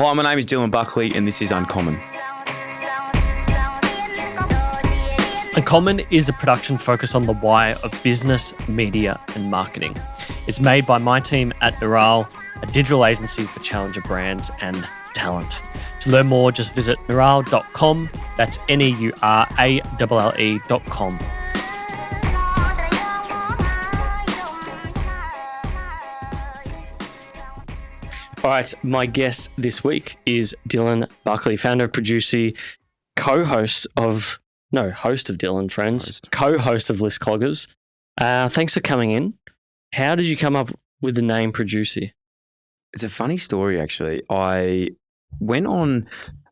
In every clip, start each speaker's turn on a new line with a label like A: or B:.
A: Hi, my name is Dylan Buckley and this is Uncommon.
B: Uncommon is a production focused on the why of business, media and marketing. It's made by my team at Neural, a digital agency for challenger brands and talent. To learn more, just visit neural.com. That's NEURALLE.com. All right, my guest this week is Dylan Buckley, founder of Producey, host of Dyl Friends, co-host of List Cloggers. Thanks for coming in. How did you come up with the name Producey?
A: It's a funny story, actually. I went on,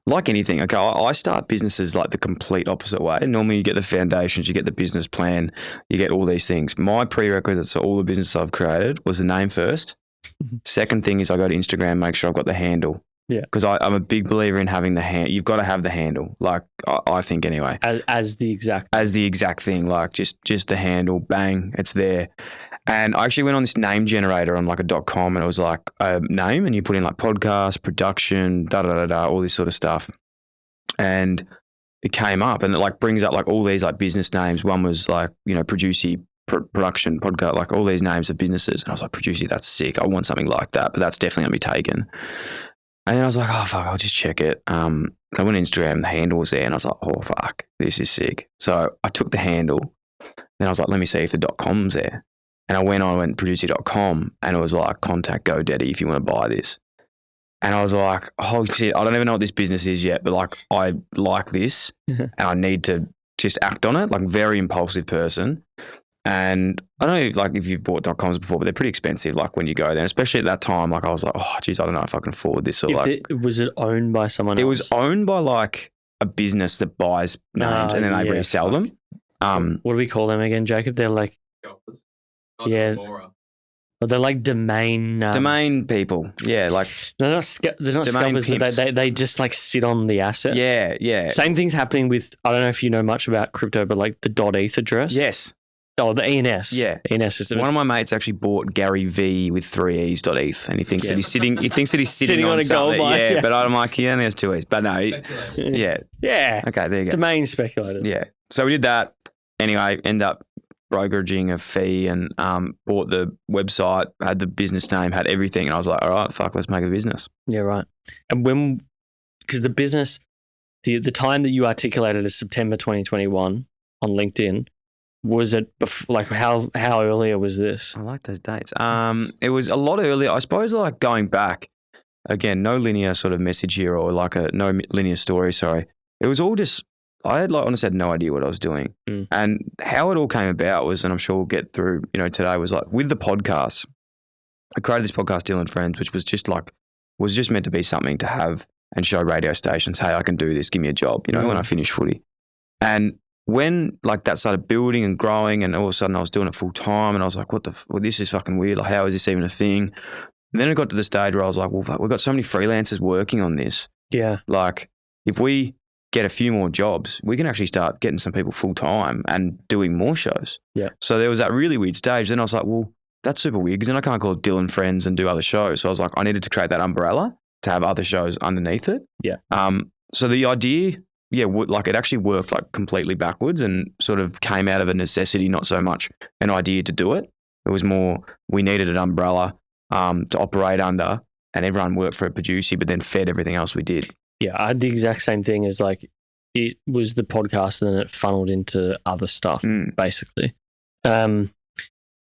A: like anything, okay, I start businesses like the complete opposite way. Normally you get the foundations, you get the business plan, you get all these things. My prerequisites for all the business I've created was the name first. Second thing is I go to Instagram, make sure I've got the handle. Yeah. Because I'm a big believer in having the hand. You've got to have the handle, like I think anyway.
B: As the exact
A: thing, like just the handle, bang, it's there. And I actually went on this name generator on like a .com and it was like a name and you put in like podcast, production, all this sort of stuff. And it came up and it like brings up like all these like business names. One was like, Producey, production, podcast, like all these names of businesses. And I was like, Producey, that's sick. I want something like that, but that's definitely going to be taken. And then I was like, oh, fuck, I'll just check it. I went to Instagram, the handle was there, and I was like, oh, fuck, this is sick. So I took the handle, then I was like, let me see if the .com's there. And I went Producey.com, and it was like, contact GoDaddy if you want to buy this. And I was like, oh, shit, I don't even know what this business is yet, but like, I like this, and I need to just act on it, like very impulsive person. And I don't know like if you've bought .coms before, but they're pretty expensive like when you go there. And especially at that time, like I was like, oh, geez, I don't know if I can afford this. Or
B: was it owned by someone else?
A: It was owned by like a business that buys names and then they resell them.
B: What do we call them again, Jacob? They're like, they're like domain
A: people. Yeah, like
B: they're not scalpers, but they just like sit on the asset.
A: Yeah.
B: Same thing's happening with, I don't know if you know much about crypto, but like the .eth address.
A: Yes.
B: Oh, the ENS.
A: Yeah.
B: ENS system.
A: One of my mates actually bought Gary V with 3 E's.eth and he thinks that he's sitting on
B: a gold mine.
A: Yeah, but I'm like, he only has 2 E's. But no, yeah. Okay, there you go.
B: Domain speculator.
A: Yeah. So we did that. Anyway, end up brokeraging a fee and bought the website, had the business name, had everything. And I was like, all right, fuck, let's make a business.
B: Yeah, right. And because the business, the time that you articulated as September 2021 on LinkedIn, was it like how earlier was this?
A: I like those dates. It was a lot earlier. I suppose like going back, again, no linear sort of message here or like no linear story, sorry. It was all just, I had like honestly had no idea what I was doing. And how it all came about was, and I'm sure we'll get through, today was like with the podcast, I created this podcast, Dyl Friends, which was just meant to be something to have and show radio stations, hey, I can do this, give me a job, when I finish footy. And when like that started building and growing and all of a sudden I was doing it full time and I was like, this is fucking weird. Like, how is this even a thing? And then it got to the stage where I was like, well, fuck, we've got so many freelancers working on this.
B: Yeah.
A: Like if we get a few more jobs, we can actually start getting some people full time and doing more shows.
B: Yeah.
A: So there was that really weird stage. Then I was like, well, that's super weird because then I can't call it Dyl Friends and do other shows. So I was like, I needed to create that umbrella to have other shows underneath it.
B: Yeah.
A: So the idea, like it actually worked like completely backwards and sort of came out of a necessity, not so much an idea to do it. It was more we needed an umbrella to operate under and everyone worked for a Producey but then fed everything else we did.
B: Yeah, I had the exact same thing as like it was the podcast and then it funneled into other stuff basically.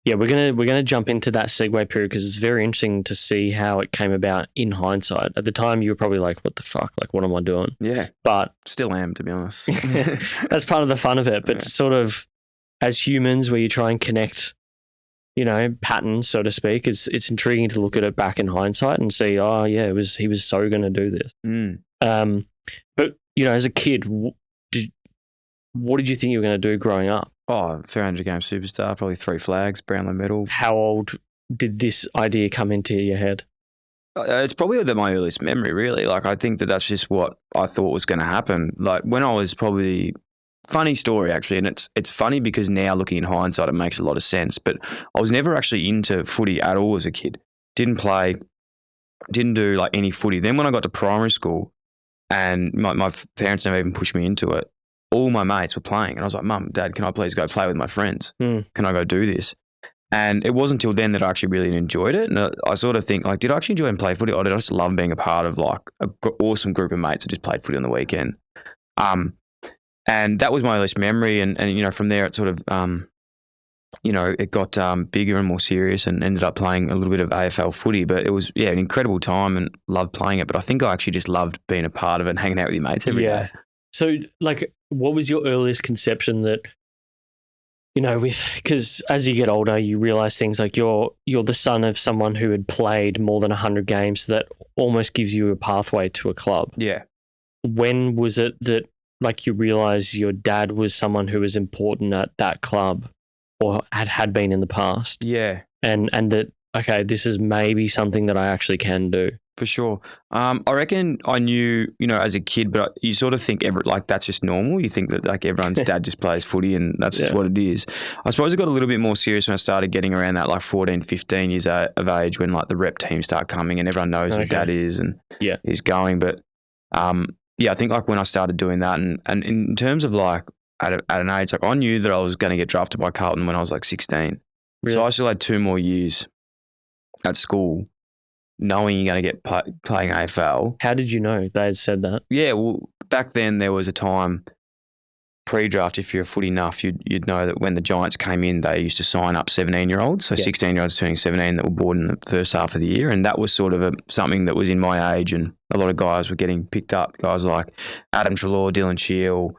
B: We're gonna jump into that segue period because it's very interesting to see how it came about in hindsight. At the time, you were probably like, "What the fuck? Like, what am I doing?"
A: Yeah,
B: but
A: still am, to be honest.
B: That's part of the fun of it. But sort of as humans, where you try and connect, patterns, so to speak, it's intriguing to look at it back in hindsight and see, oh yeah, he was so going to do this. But as a kid, what did you think you were going to do growing up?
A: Oh, 300 game superstar, probably 3 flags, Brownlow medal.
B: How old did this idea come into your head?
A: It's probably my earliest memory, really. Like, I think that's just what I thought was going to happen. Like, when I was probably, funny story actually, and it's funny because now looking in hindsight, it makes a lot of sense. But I was never actually into footy at all as a kid. Didn't play. Didn't do like any footy. Then when I got to primary school and my parents never even pushed me into it, all my mates were playing. And I was like, Mum, Dad, can I please go play with my friends? Can I go do this? And it wasn't until then that I actually really enjoyed it. And I sort of think, like, did I actually enjoy and play footy, or did I just love being a part of like an awesome group of mates that just played footy on the weekend? And that was my earliest memory. And you know, from there it sort of, you know, it got bigger and more serious, and ended up playing a little bit of AFL footy. But it was, an incredible time and loved playing it. But I think I actually just loved being a part of it and hanging out with your mates every day.
B: So, like, what was your earliest conception that, you know, because as you get older, you realize things like you're the son of someone who had played more than 100 games, so that almost gives you a pathway to a club.
A: Yeah.
B: When was it that, like, you realize your dad was someone who was important at that club, or had been in the past?
A: Yeah.
B: And that, okay, this is maybe something that I actually can do.
A: For sure. I reckon I knew, you know, as a kid, but you sort of think that's just normal. You think that like everyone's dad just plays footy and that's just what it is. I suppose it got a little bit more serious when I started getting around that like 14, 15 years of age, when like the rep teams start coming and everyone knows who dad is and is going. But I think like when I started doing that, and in terms of like at an age, like I knew that I was going to get drafted by Carlton when I was like 16. Really? So I still had 2 more years at school, knowing you're going to get playing AFL.
B: How did you know they had said that?
A: Yeah, well, back then there was a time pre-draft, if you're a footy nuff, you'd know that when the Giants came in, they used to sign up 17-year-olds, so 16-year-olds turning 17 that were born in the first half of the year, and that was sort of something that was in my age, and a lot of guys were getting picked up, guys like Adam Treloar, Dylan Shield,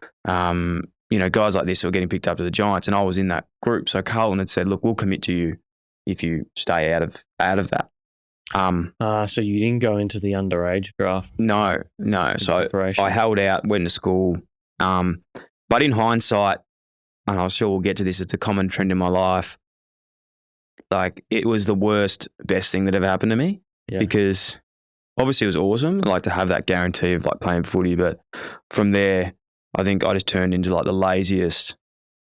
A: you know, guys like this were getting picked up to the Giants, and I was in that group. So Carlton had said, look, we'll commit to you if you stay out of that.
B: So you didn't go into the underage draft?
A: No. So I held out, went to school. But in hindsight, and I'm sure we'll get to this, it's a common trend in my life, like it was the best thing that ever happened to me, because obviously it was awesome, like to have that guarantee of like playing footy. But from there, I think I just turned into like the laziest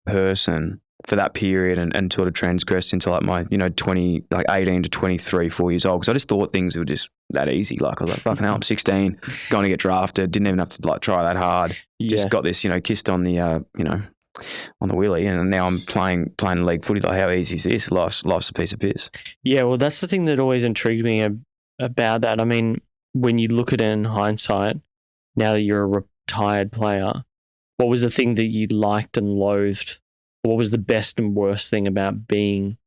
A: person for that period, and sort of transgressed into like my, you know, 18 to 23, 4 years old. Because I just thought things were just that easy. Like I was like, fucking hell, I'm 16, going to get drafted. Didn't even have to like try that hard. Just got this, you know, kissed on the, you know, on the willy, and now I'm playing league footy. Like, how easy is this? Life's a piece of piss. Yeah,
B: well, that's the thing that always intrigued me about that. I mean, when you look at it in hindsight, now that you're a retired player, what was the thing that you liked and loathed? What was the best and worst thing about being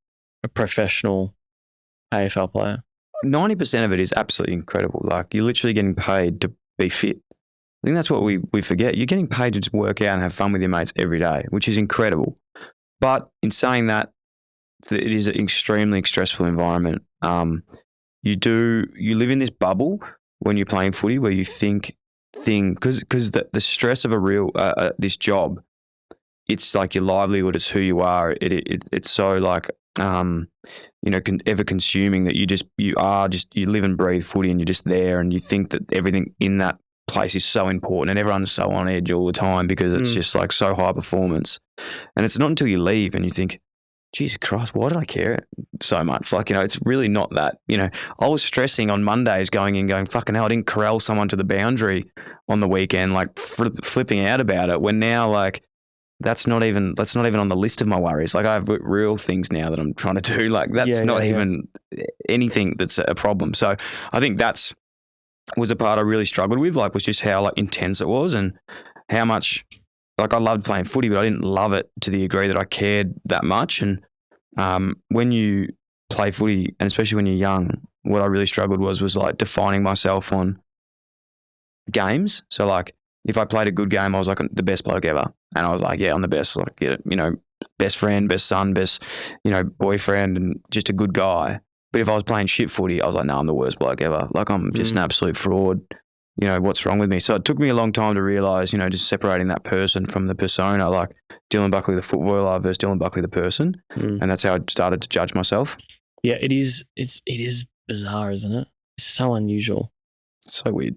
B: a professional AFL player?
A: 90% of it is absolutely incredible. Like, you're literally getting paid to be fit. I think that's what we forget. You're getting paid to just work out and have fun with your mates every day, which is incredible. But in saying that, it is an extremely stressful environment. You live in this bubble when you're playing footy where you think because the stress of a real this job, it's like your livelihood, it's who you are. It's so like, you know, ever consuming that you live and breathe footy, and you're just there, and you think that everything in that place is so important, and everyone's so on edge all the time because it's just like so high performance. And it's not until you leave and you think, Jesus Christ, why did I care so much? Like, you know, it's really not that. You know, I was stressing on Mondays going, fucking hell, I didn't corral someone to the boundary on the weekend, like flipping out about it, when now, like, that's not even on the list of my worries. Like, I have real things now that I'm trying to do. Like, that's not even anything that's a problem. So I think was a part I really struggled with, like, was just how like intense it was, and how much, like, I loved playing footy, but I didn't love it to the degree that I cared that much. And when you play footy, and especially when you're young, what I really struggled was like defining myself on games. So like, if I played a good game, I was like the best bloke ever. And I was like, yeah, I'm the best, like, you know, best friend, best son, best, you know, boyfriend, and just a good guy. But if I was playing shit footy, I was like, no, I'm the worst bloke ever. Like, I'm just an absolute fraud. You know, what's wrong with me? So it took me a long time to realise, you know, just separating that person from the persona, like Dylan Buckley, the footballer, versus Dylan Buckley, the person. And that's how I started to judge myself. Yeah, it is bizarre, isn't it? It's so unusual. So weird.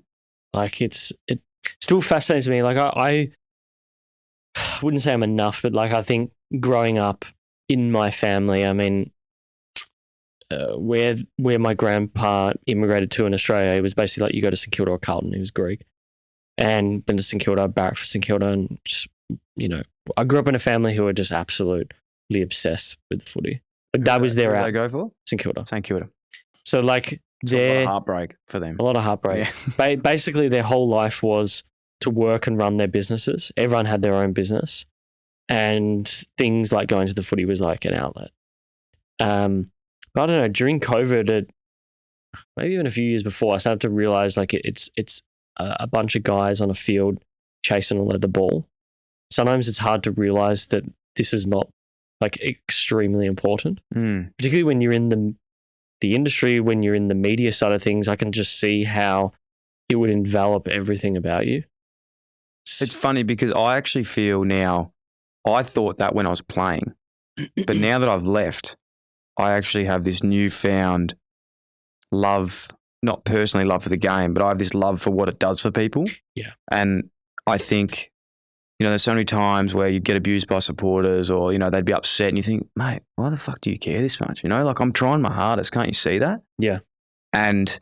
A: Like, it still fascinates me. Like, I wouldn't say I'm enough, but like, I think growing up in my family, I mean,
B: where my grandpa immigrated to in Australia, it was basically like you go to St Kilda or Carlton. He was Greek, and been to St Kilda, barracked for St Kilda, and just I grew up in a family who were just absolutely obsessed with footy. Like that was their
A: Who
B: out.
A: did they go for?
B: St Kilda.
A: St Kilda.
B: So like
A: It's a lot of heartbreak for them.
B: A lot of heartbreak.
A: Yeah.
B: Basically, their whole life was to work and run their businesses. Everyone had their own business, and things like going to the footy was like an outlet. But I don't know. During COVID, maybe even a few years before, I started to realize like it's a bunch of guys on a field chasing a leather ball. Sometimes it's hard to realize that this is not like extremely important, particularly when you're in the industry, when you're in the media side of things. I can just see how it would envelop everything about you.
A: It's funny because I actually feel now, I thought that when I was playing, but now that I've left, I actually have this newfound love, not personally love for the game, but I have this love for what it does for people.
B: Yeah.
A: And I think, there's so many times where you get abused by supporters or, they'd be upset and you think, mate, why the fuck do you care this much? Like I'm trying my hardest. Can't you see that?
B: Yeah.
A: And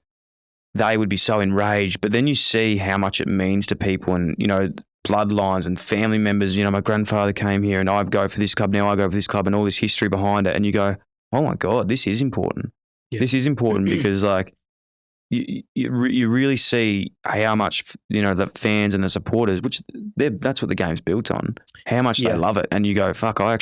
A: they would be so enraged. But then you see how much it means to people and, bloodlines and family members. My grandfather came here and I go for this club. Now I go for this club and all this history behind it. And you go, oh my God, this is important. Yeah. This is important because like you really see how much, the fans and the supporters, which that's what the game's built on, how much they love it. And you go, fuck, I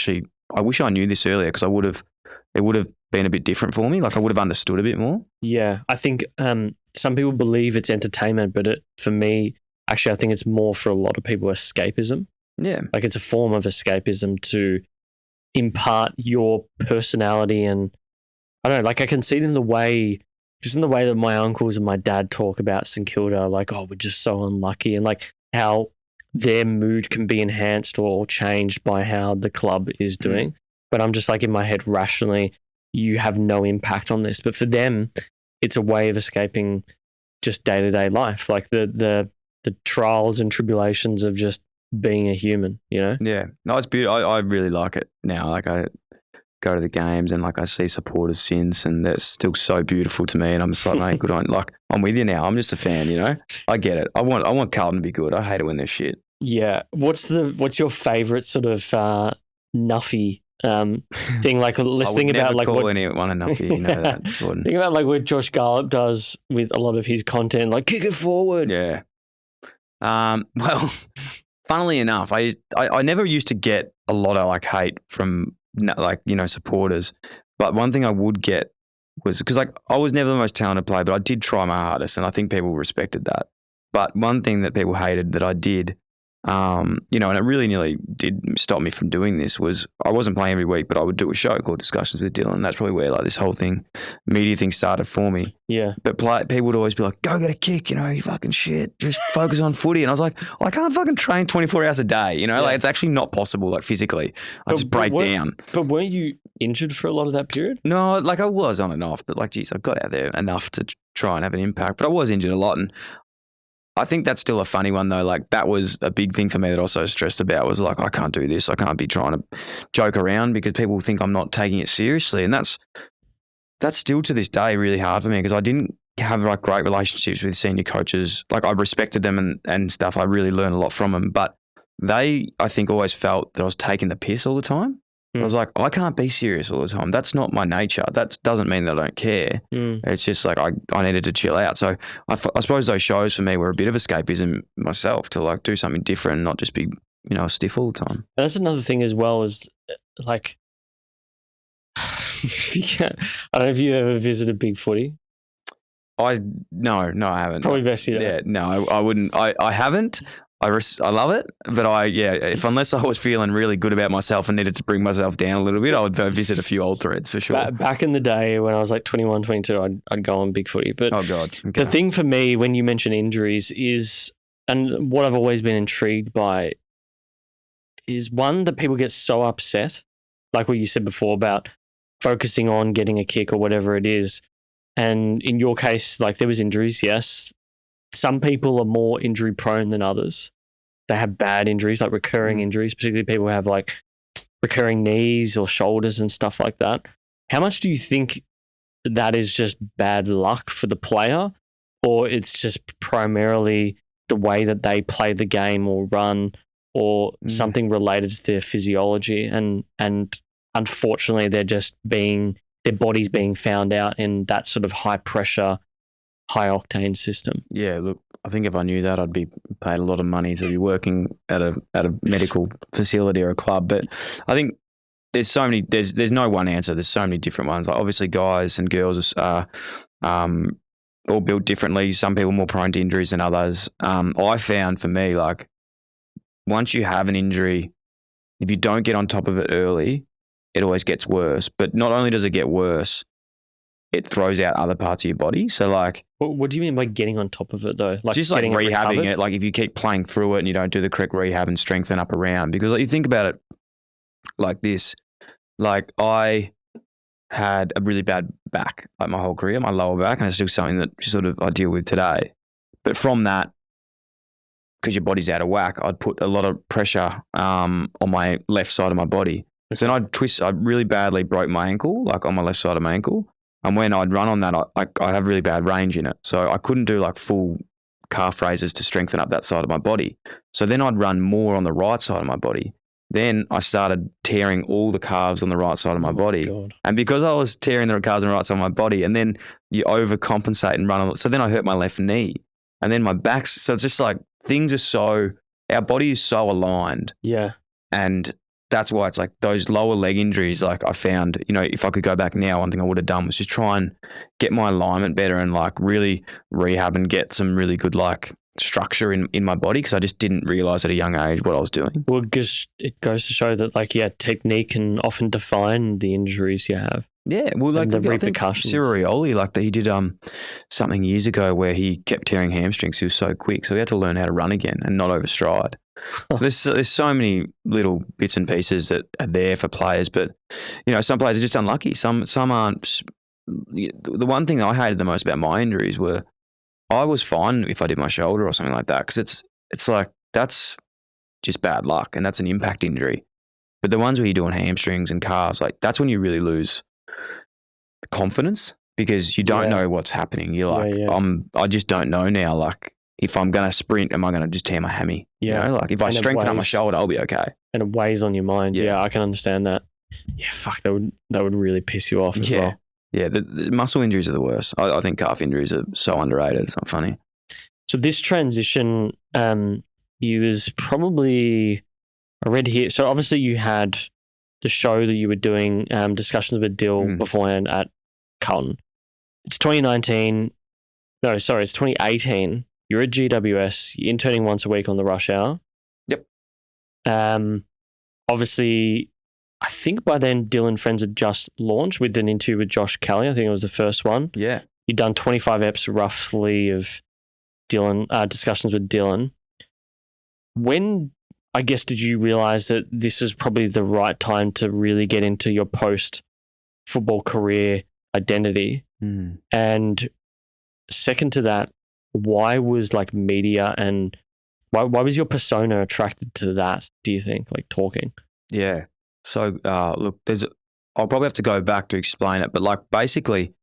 A: wish I knew this earlier because it would have been a bit different for me. Like I would have understood a bit more.
B: Yeah. I think some people believe it's entertainment, but for me, actually, I think it's more for a lot of people escapism.
A: Yeah.
B: Like it's a form of escapism to impart your personality. And I don't know, like I can see it in the way that my uncles and my dad talk about St Kilda, like, oh, we're just so unlucky, and like how their mood can be enhanced or changed by how the club is doing. But I'm just like in my head rationally, you have no impact on this. But for them, it's a way of escaping just day-to-day life, like the trials and tribulations of just being a human, Yeah.
A: No, it's beautiful. I really like it now. Like I go to the games and like I see supporters since and that's still so beautiful to me. And I'm just like, mate, good on. Like I'm with you now. I'm just a fan, I get it. I want Carlton to be good. I hate it when they're shit.
B: Yeah. What's your favourite sort of nuffy thing? Like let's think about like
A: what anyone a nuffy, that, Jordan.
B: Think about like what Josh Garlop does with a lot of his content, like kick it forward.
A: Yeah. Well, funnily enough, I never used to get a lot of like hate from like, supporters. But one thing I would get was because like I was never the most talented player, but I did try my hardest and I think people respected that. But one thing that people hated that I did, and it really nearly did stop me from doing this was I wasn't playing every week, but I would do a show called Discussions with Dylan. And that's probably where like this whole media thing started for me.
B: Yeah.
A: But people would always be like, go get a kick, you fucking shit. Just focus on footy. And I was like, I can't fucking train 24 hours a day, like it's actually not possible, like physically. I just break down.
B: But weren't you injured for a lot of that period?
A: No, like I was on and off, but like, geez, I got out there enough to try and have an impact. But I was injured a lot. And I think that's still a funny one though. Like that was a big thing for me that I was so stressed about was like, I can't do this. I can't be trying to joke around because people think I'm not taking it seriously. And that's still to this day really hard for me because I didn't have like great relationships with senior coaches. Like I respected them and stuff. I really learned a lot from them, but they, I think, always felt that I was taking the piss all the time. I was like, I can't be serious all the time. That's not my nature. That doesn't mean that I don't care. It's just like I needed to chill out. So I suppose those shows for me were a bit of escapism myself to like do something different and not just be, stiff all the time.
B: That's another thing as well is like, I don't know if you ever visited Big Footy.
A: No, I haven't.
B: Probably best you.
A: Yeah, no, I wouldn't. I haven't. I love it, but unless I was feeling really good about myself and needed to bring myself down a little bit, I would visit a few old threads for sure.
B: Back in the day when I was like 21, 22, I'd go on Big Footy. But
A: oh God, okay.
B: The thing for me when you mention injuries is, and what I've always been intrigued by is one, that people get so upset, like what you said before about focusing on getting a kick or whatever it is. And in your case, like there was injuries, yes. Some people are more injury prone than others. They have bad injuries, like recurring injuries, particularly people who have like recurring knees or shoulders and stuff like that. How much do you think that is just bad luck for the player, or it's just primarily the way that they play the game or run, or something related to their physiology, and unfortunately their body's being found out in that sort of high pressure, high octane system.
A: Yeah, look, I think if I knew that, I'd be paid a lot of money to be working at a medical facility or a club. But I think there's no one answer. There's so many different ones. Like obviously, guys and girls are all built differently. Some people are more prone to injuries than others. I found for me, like once you have an injury, if you don't get on top of it early, it always gets worse. But not only does it get worse, it throws out other parts of your body. So like,
B: what do you mean by getting on top of it though? Like
A: just like rehabbing it. Like if you keep playing through it and you don't do the correct rehab and strengthen up around, because like you think about it like this, like I had a really bad back, like my whole career, my lower back, and it's still something that sort of I deal with today. But from that, because your body's out of whack, I'd put a lot of pressure on my left side of my body. So then I really badly broke my ankle, like on my left side of my ankle. And when I'd run on that, I have really bad range in it. So I couldn't do like full calf raises to strengthen up that side of my body. So then I'd run more on the right side of my body. Then I started tearing all the calves on the right side of my body.
B: God.
A: And because I was tearing the calves on the right side of my body, and then you overcompensate and run on, so then I hurt my left knee. And then my back, so it's just like our body is so aligned.
B: Yeah.
A: And that's why it's like those lower leg injuries, like I found, if I could go back now, one thing I would have done was just try and get my alignment better and like really rehab and get some really good like structure in my body, because I just didn't realize at a young age what I was doing.
B: Well, because it goes to show that like, technique can often define the injuries you have.
A: Yeah, well, like
B: the repercussions.
A: Cyril like he did something years ago where he kept tearing hamstrings. He was so quick, so he had to learn how to run again and not overstride. So there's so many little bits and pieces that are there for players, but some players are just unlucky. Some aren't. The one thing I hated the most about my injuries were I was fine if I did my shoulder or something like that, because it's like that's just bad luck and that's an impact injury. But the ones where you're doing hamstrings and calves, like that's when you really lose confidence, because you don't know what's happening. You're like, I just don't know now. Like if I'm going to sprint, am I going to just tear my hammy?
B: Yeah.
A: Like if I strengthen up my shoulder, I'll be okay.
B: And it weighs on your mind. Yeah, I can understand that. Yeah, fuck, that would really piss you off as well.
A: Yeah, the muscle injuries are the worst. I think calf injuries are so underrated. It's not funny.
B: So this transition, you was probably, I read here, so obviously you had the show that you were doing, discussions with Dyl beforehand at Carlton. It's 2019. No, sorry, it's 2018. You're at GWS. You're interning once a week on the rush hour.
A: Yep.
B: Obviously, I think by then Dyl Friends had just launched with an interview with Josh Kelly. I think it was the first one.
A: Yeah.
B: You'd done 25 eps roughly of discussions with Dylan. When, I guess, did you realize that this is probably the right time to really get into your post-football career identity? And second to that, why was like media and why was your persona attracted to that, do you think, like talking?
A: Yeah. So, look, I'll probably have to go back to explain it, but like basically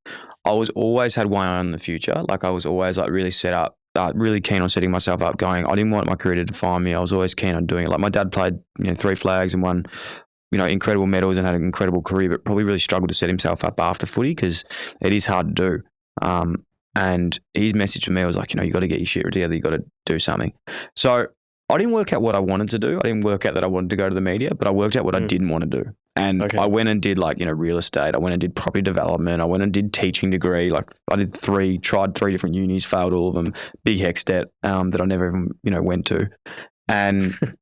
A: I was always had one eye on the future. Like I was always like really set up, really keen on setting myself up going. I didn't want my career to define me. I was always keen on doing it. Like my dad played, 3 flags and won, incredible medals and had an incredible career, but probably really struggled to set himself up after footy because it is hard to do. And his message to me was like, you got to get your shit together. You got to do something. So I didn't work out what I wanted to do. I didn't work out that I wanted to go to the media, but I worked out what I didn't want to do. And I went and did like, real estate. I went and did property development. I went and did teaching degree. Like I did tried 3 different unis, failed all of them, big HECS debt that I never even, went to. And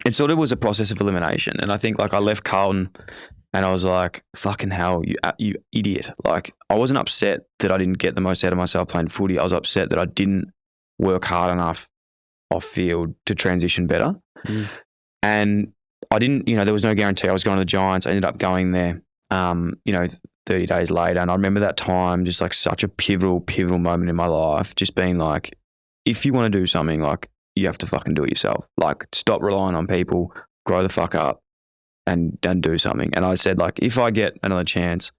A: it sort of was a process of elimination. And I think like I left Carlton and I was like, fucking hell, you idiot. Like I wasn't upset that I didn't get the most out of myself playing footy. I was upset that I didn't work hard enough off field to transition better. And I didn't, there was no guarantee I was going to the Giants. I ended up going there, 30 days later. And I remember that time just like such a pivotal moment in my life, just being like, if you want to do something, like you have to fucking do it yourself. Like stop relying on people, grow the fuck up and do something. And I said like, if I get another chance,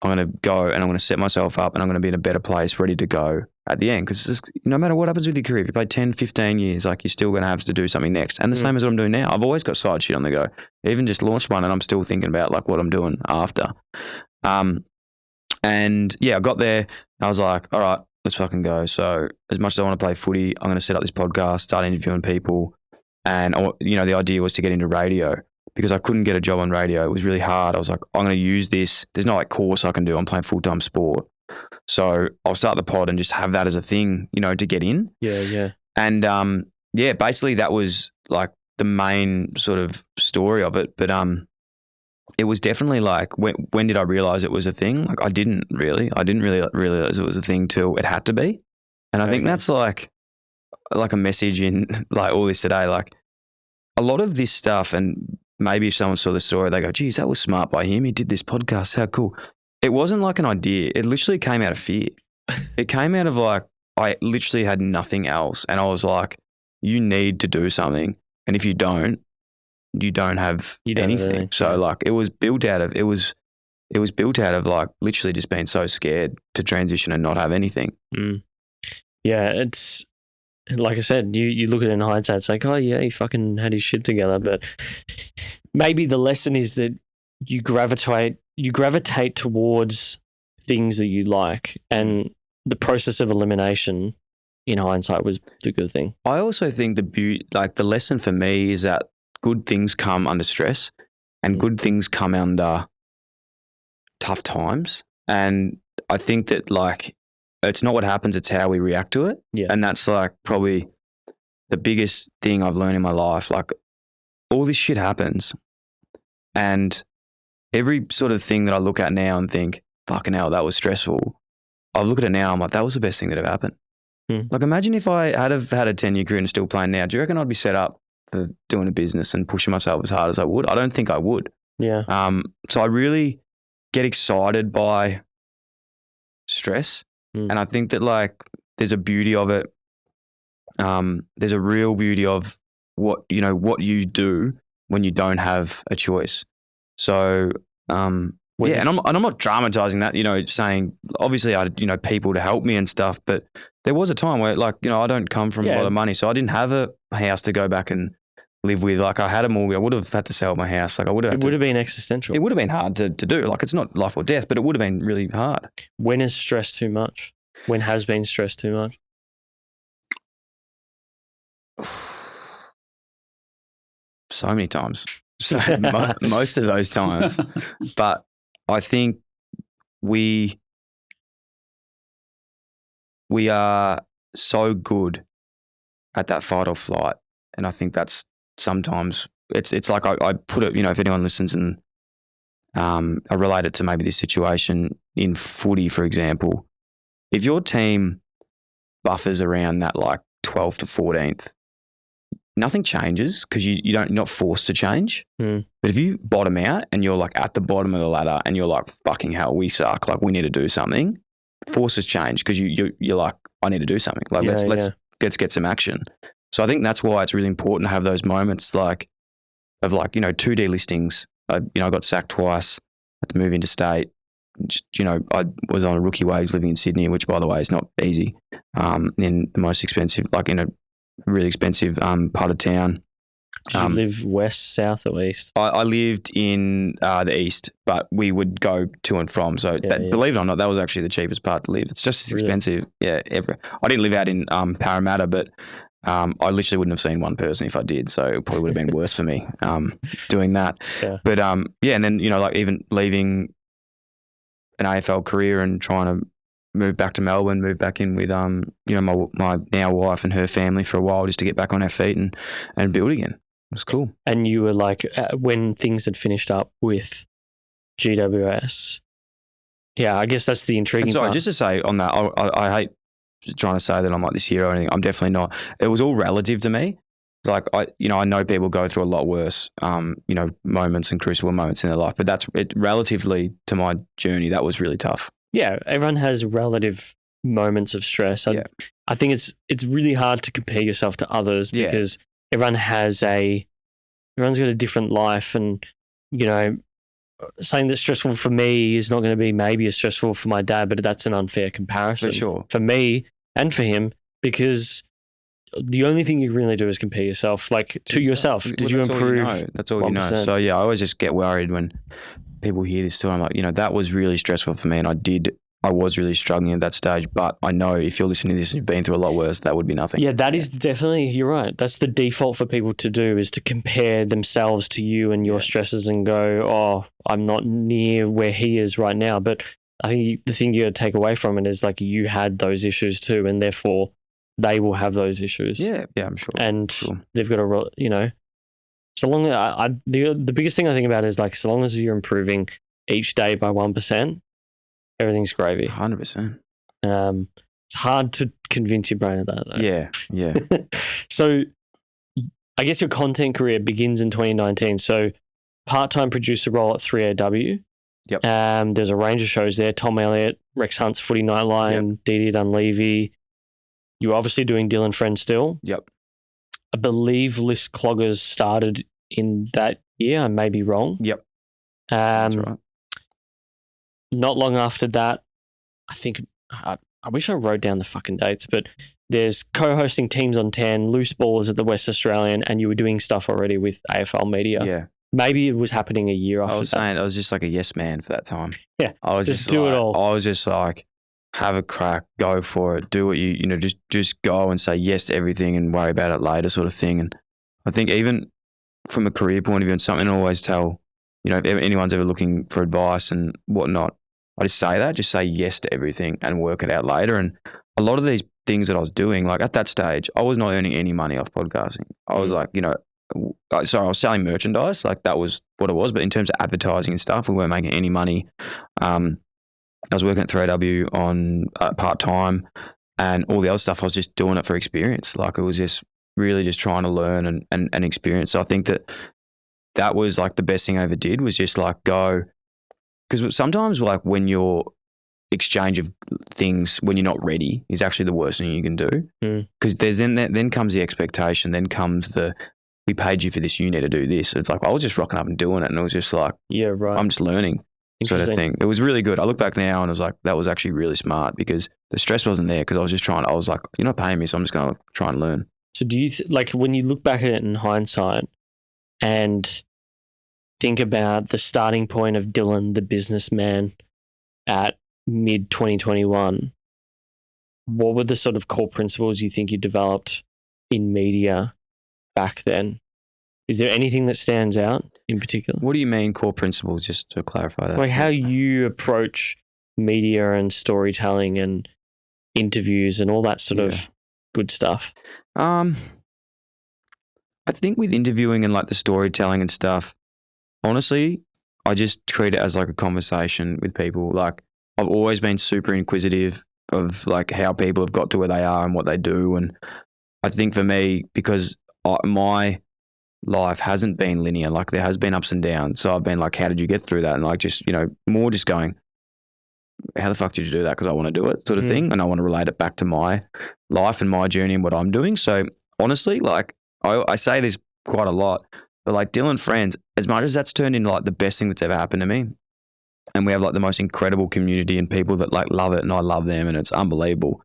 A: I'm going to go and I'm going to set myself up and I'm going to be in a better place, ready to go at the end. Because no matter what happens with your career, if you play 10, 15 years, like you're still going to have to do something next. And the same as what I'm doing now. I've always got side shit on the go. I even just launched one and I'm still thinking about like what I'm doing after. And yeah, I got there. I was like, all right, let's fucking go. So as much as I want to play footy, I'm going to set up this podcast, start interviewing people. And, the idea was to get into radio because I couldn't get a job on radio. It was really hard. I was like, I'm going to use this. There's no like course I can do. I'm playing full-time sport. So I'll start the pod and just have that as a thing, to get in.
B: Yeah.
A: And basically that was like the main sort of story of it. But it was definitely like, when did I realize it was a thing? Like I didn't really realize it was a thing till it had to be. And I think that's like a message in like all this today. Like a lot of this stuff, and maybe if someone saw the story, they go, geez, that was smart by him. He did this podcast. How cool. It wasn't like an idea. It literally came out of fear. It came out of like, I literally had nothing else. And I was like, you need to do something. And if you don't, you don't have anything. So like it was built out of like literally just being so scared to transition and not have anything.
B: Yeah, it's like I said, you look at it in hindsight, it's like, oh yeah, he fucking had his shit together. But maybe the lesson is that you gravitate towards things that you like, and the process of elimination in hindsight was the good thing.
A: I also think the lesson for me is that good things come under stress and good things come under tough times. And I think that like, it's not what happens, it's how we react to it.
B: Yeah.
A: And that's like probably the biggest thing I've learned in my life. Like all this shit happens and every sort of thing that I look at now and think, fucking hell, that was stressful. I look at it now, I'm like, that was the best thing that ever happened. Like imagine if I had have had a 10-year career and still playing now, do you reckon I'd be set up for doing a business and pushing myself as hard as I would? I don't think I would.
B: Yeah.
A: So I really get excited by stress. And I think that like there's a beauty of it. There's a real beauty of what you do when you don't have a choice. So and I'm not dramatizing that, saying obviously I had, people to help me and stuff, but there was a time where like, I don't come from a lot of money, so I didn't have a house to go back and live with. Like I had a mortgage, I would have had to sell my house. Like it would have
B: been existential.
A: It would have been hard to do. Like it's not life or death, but it would have been really hard.
B: When is stress too much? When has been stress too much?
A: So many times. So most of those times. But I think we are so good at that fight or flight. And I think that's sometimes it's like I put it, if anyone listens and I relate it to maybe this situation in footy, for example. If your team buffers around that like 12th to 14th, nothing changes because you're not forced to change. But if you bottom out and you're like at the bottom of the ladder and you're like, fucking hell, we suck, like we need to do something, forces change because you're like, I need to do something. Like let's get some action. So I think that's why it's really important to have those moments like of like, 2 delistings. I got sacked twice, had to move interstate. Just, I was on a rookie wage living in Sydney, which by the way is not easy. In the most expensive, like in a really expensive part of town.
B: Did you live west, south, or east? I
A: lived in the east, but we would go to and from. So believe it or not, that was actually the cheapest part to live. It's just as expensive. Yeah, ever. I didn't live out in Parramatta, but I literally wouldn't have seen one person if I did. So it probably would have been worse for me doing that.
B: Yeah.
A: But and then like even leaving an AFL career and trying to move back to Melbourne, move back in with my now wife and her family for a while just to get back on our feet and build again. It was cool.
B: And you were like, when things had finished up with GWS, I guess that's the intriguing part.
A: Just to say on that, I hate trying to say that I'm like this hero or anything. I'm definitely not. It was all relative to me. Like I know people go through a lot worse, moments and crucible moments in their life, but that's it relatively to my journey. That was really tough. Yeah,
B: everyone has relative moments of stress. I think it's really hard to compare yourself to others because everyone's got a different life, and saying that's stressful for me is not going to be maybe as stressful for my dad, but that's an unfair comparison
A: For sure.
B: for me and for him, because the only thing you can really do is compare yourself, like to yourself. Did you improve?
A: That's all you know. So yeah, I always just get worried when people hear this too. I'm like, that was really stressful for me, and I was really struggling at that stage. But I know if you're listening to this and you've been through a lot worse, that would be nothing.
B: Yeah, that is definitely, you're right. That's the default for people to do, is to compare themselves to you and your stresses and go, oh, I'm not near where he is right now. But I think the thing you got to take away from it is like you had those issues too, and therefore they will have those issues.
A: Yeah, I'm sure.
B: And they've got to, so long as the biggest thing I think about is like, so long as you're improving each day by 1%, everything's gravy.
A: 100%.
B: It's hard to convince your brain of that, though.
A: Yeah.
B: So I guess your content career begins in 2019. So part-time producer role at 3AW.
A: Yep.
B: There's a range of shows there. Tom Elliott, Rex Hunt's Footy Nightline, Dee Dunleavy. You're obviously doing Dyl Friends still.
A: Yep.
B: I believe List Cloggers started in that year. I may be wrong.
A: Yep. That's right.
B: Not long after that, I think, I wish I wrote down the fucking dates, but there's co-hosting Teams on 10, Loose Ballers at the West Australian, and you were doing stuff already with AFL Media.
A: Yeah.
B: Maybe it was happening a year after that.
A: I was just like a yes man for that time.
B: Yeah.
A: I was
B: just do it all.
A: I was just like, have a crack, go for it, do what just go and say yes to everything and worry about it later, sort of thing. And I think even from a career point of view, and something I always tell, if anyone's ever looking for advice and whatnot, I just say that, just say yes to everything and work it out later. And a lot of these things that I was doing, like at that stage, I was not earning any money off podcasting. I was like, I was selling merchandise, like that was what it was. But in terms of advertising and stuff, we weren't making any money. I was working at 3AW on part-time, and all the other stuff, I was just doing it for experience. Like it was just really just trying to learn and experience. So I think that was like the best thing I ever did, was just like go, because sometimes like when your exchange of things, when you're not ready, is actually the worst thing you can do. Because there's then comes the expectation, then comes we paid you for this, you need to do this. It's like, I was just rocking up and doing it, and it was just like, yeah, right, I'm just learning. Sort of thing. It was really good. I look back now and I was like, that was actually really smart, because the stress wasn't there, because I was just I was like, you're not paying me, so I'm just going to try and learn.
B: So do you, like when you look back at it in hindsight and think about the starting point of Dylan, the businessman, at mid 2021, what were the sort of core principles you think you developed in media back then? Is there anything that stands out in particular?
A: What do you mean core principles, just to clarify that?
B: Like how you approach media and storytelling and interviews and all that sort of good stuff.
A: I think with interviewing and like the storytelling and stuff, honestly, I just treat it as like a conversation with people. Like I've always been super inquisitive of like how people have got to where they are and what they do. And I think for me, because my life hasn't been linear, like there has been ups and downs. So I've been like, how did you get through that? And like just, more just going, how the fuck did you do that? Because I want to do it, sort of thing. And I want to relate it back to my life and my journey and what I'm doing. So honestly, like I say this quite a lot, but like Dyl Friends, as much as that's turned into like the best thing that's ever happened to me, and we have like the most incredible community and people that like love it, and I love them, and it's unbelievable.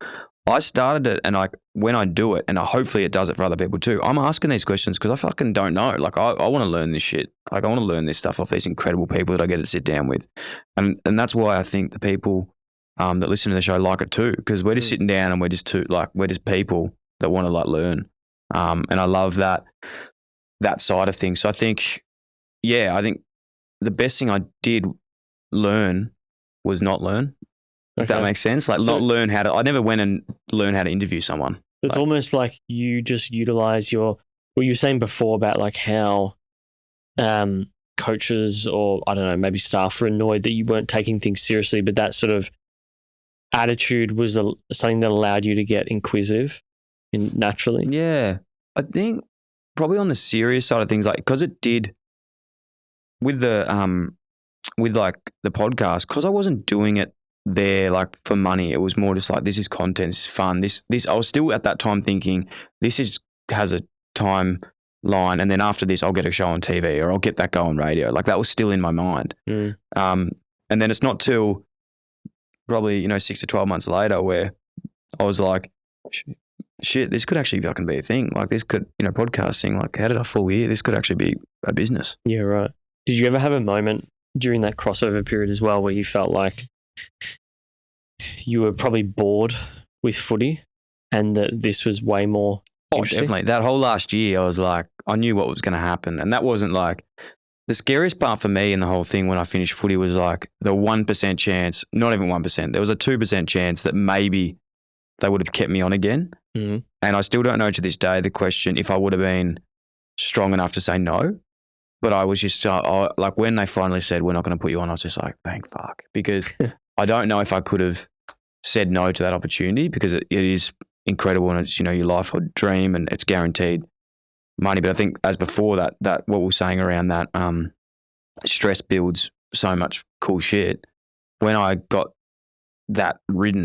A: I started it, and like when I do it, and hopefully it does it for other people too, I'm asking these questions because I fucking don't know. Like I want to learn this shit. Like I want to learn this stuff off these incredible people that I get to sit down with, and that's why I think the people that listen to the show like it too, because we're just sitting down and we're just people that want to like learn, and I love that side of things. So I think the best thing I did learn was not learn. If that makes sense. Like not learn how to, I never went and learned how to interview someone.
B: It's almost like you just utilize what you were saying before about like how coaches or I don't know, maybe staff were annoyed that you weren't taking things seriously, but that sort of attitude was something that allowed you to get inquisitive naturally.
A: Yeah. I think probably on the serious side of things, like, because it did with the podcast, because I wasn't doing it there like for money. It was more just like, this is content, this is fun. This I was still at that time thinking this has a time line, and then after this, I'll get a show on TV or I'll get that go on radio. Like that was still in my mind.
B: Mm.
A: And then it's not till probably 6 to 12 months later where I was like, shit, this could actually fucking be a thing. Like this could, podcasting. Like how did I fall here? This could actually be a business.
B: Yeah, right. Did you ever have a moment during that crossover period as well where you felt like you were probably bored with footy and that this was way more interesting?
A: Definitely. That whole last year, I was like, I knew what was going to happen. And that wasn't like, the scariest part for me in the whole thing when I finished footy was like the 1% chance, not even 1%, there was a 2% chance that maybe they would have kept me on again.
B: Mm-hmm.
A: And I still don't know to this day the question if I would have been strong enough to say no. But I was just like when they finally said, we're not going to put you on, I was just like, thank fuck. Because I don't know if I could have said no to that opportunity because it is incredible and it's, your lifehood dream and it's guaranteed money. But I think as before that what we were saying around that stress builds so much cool shit. When I got got rid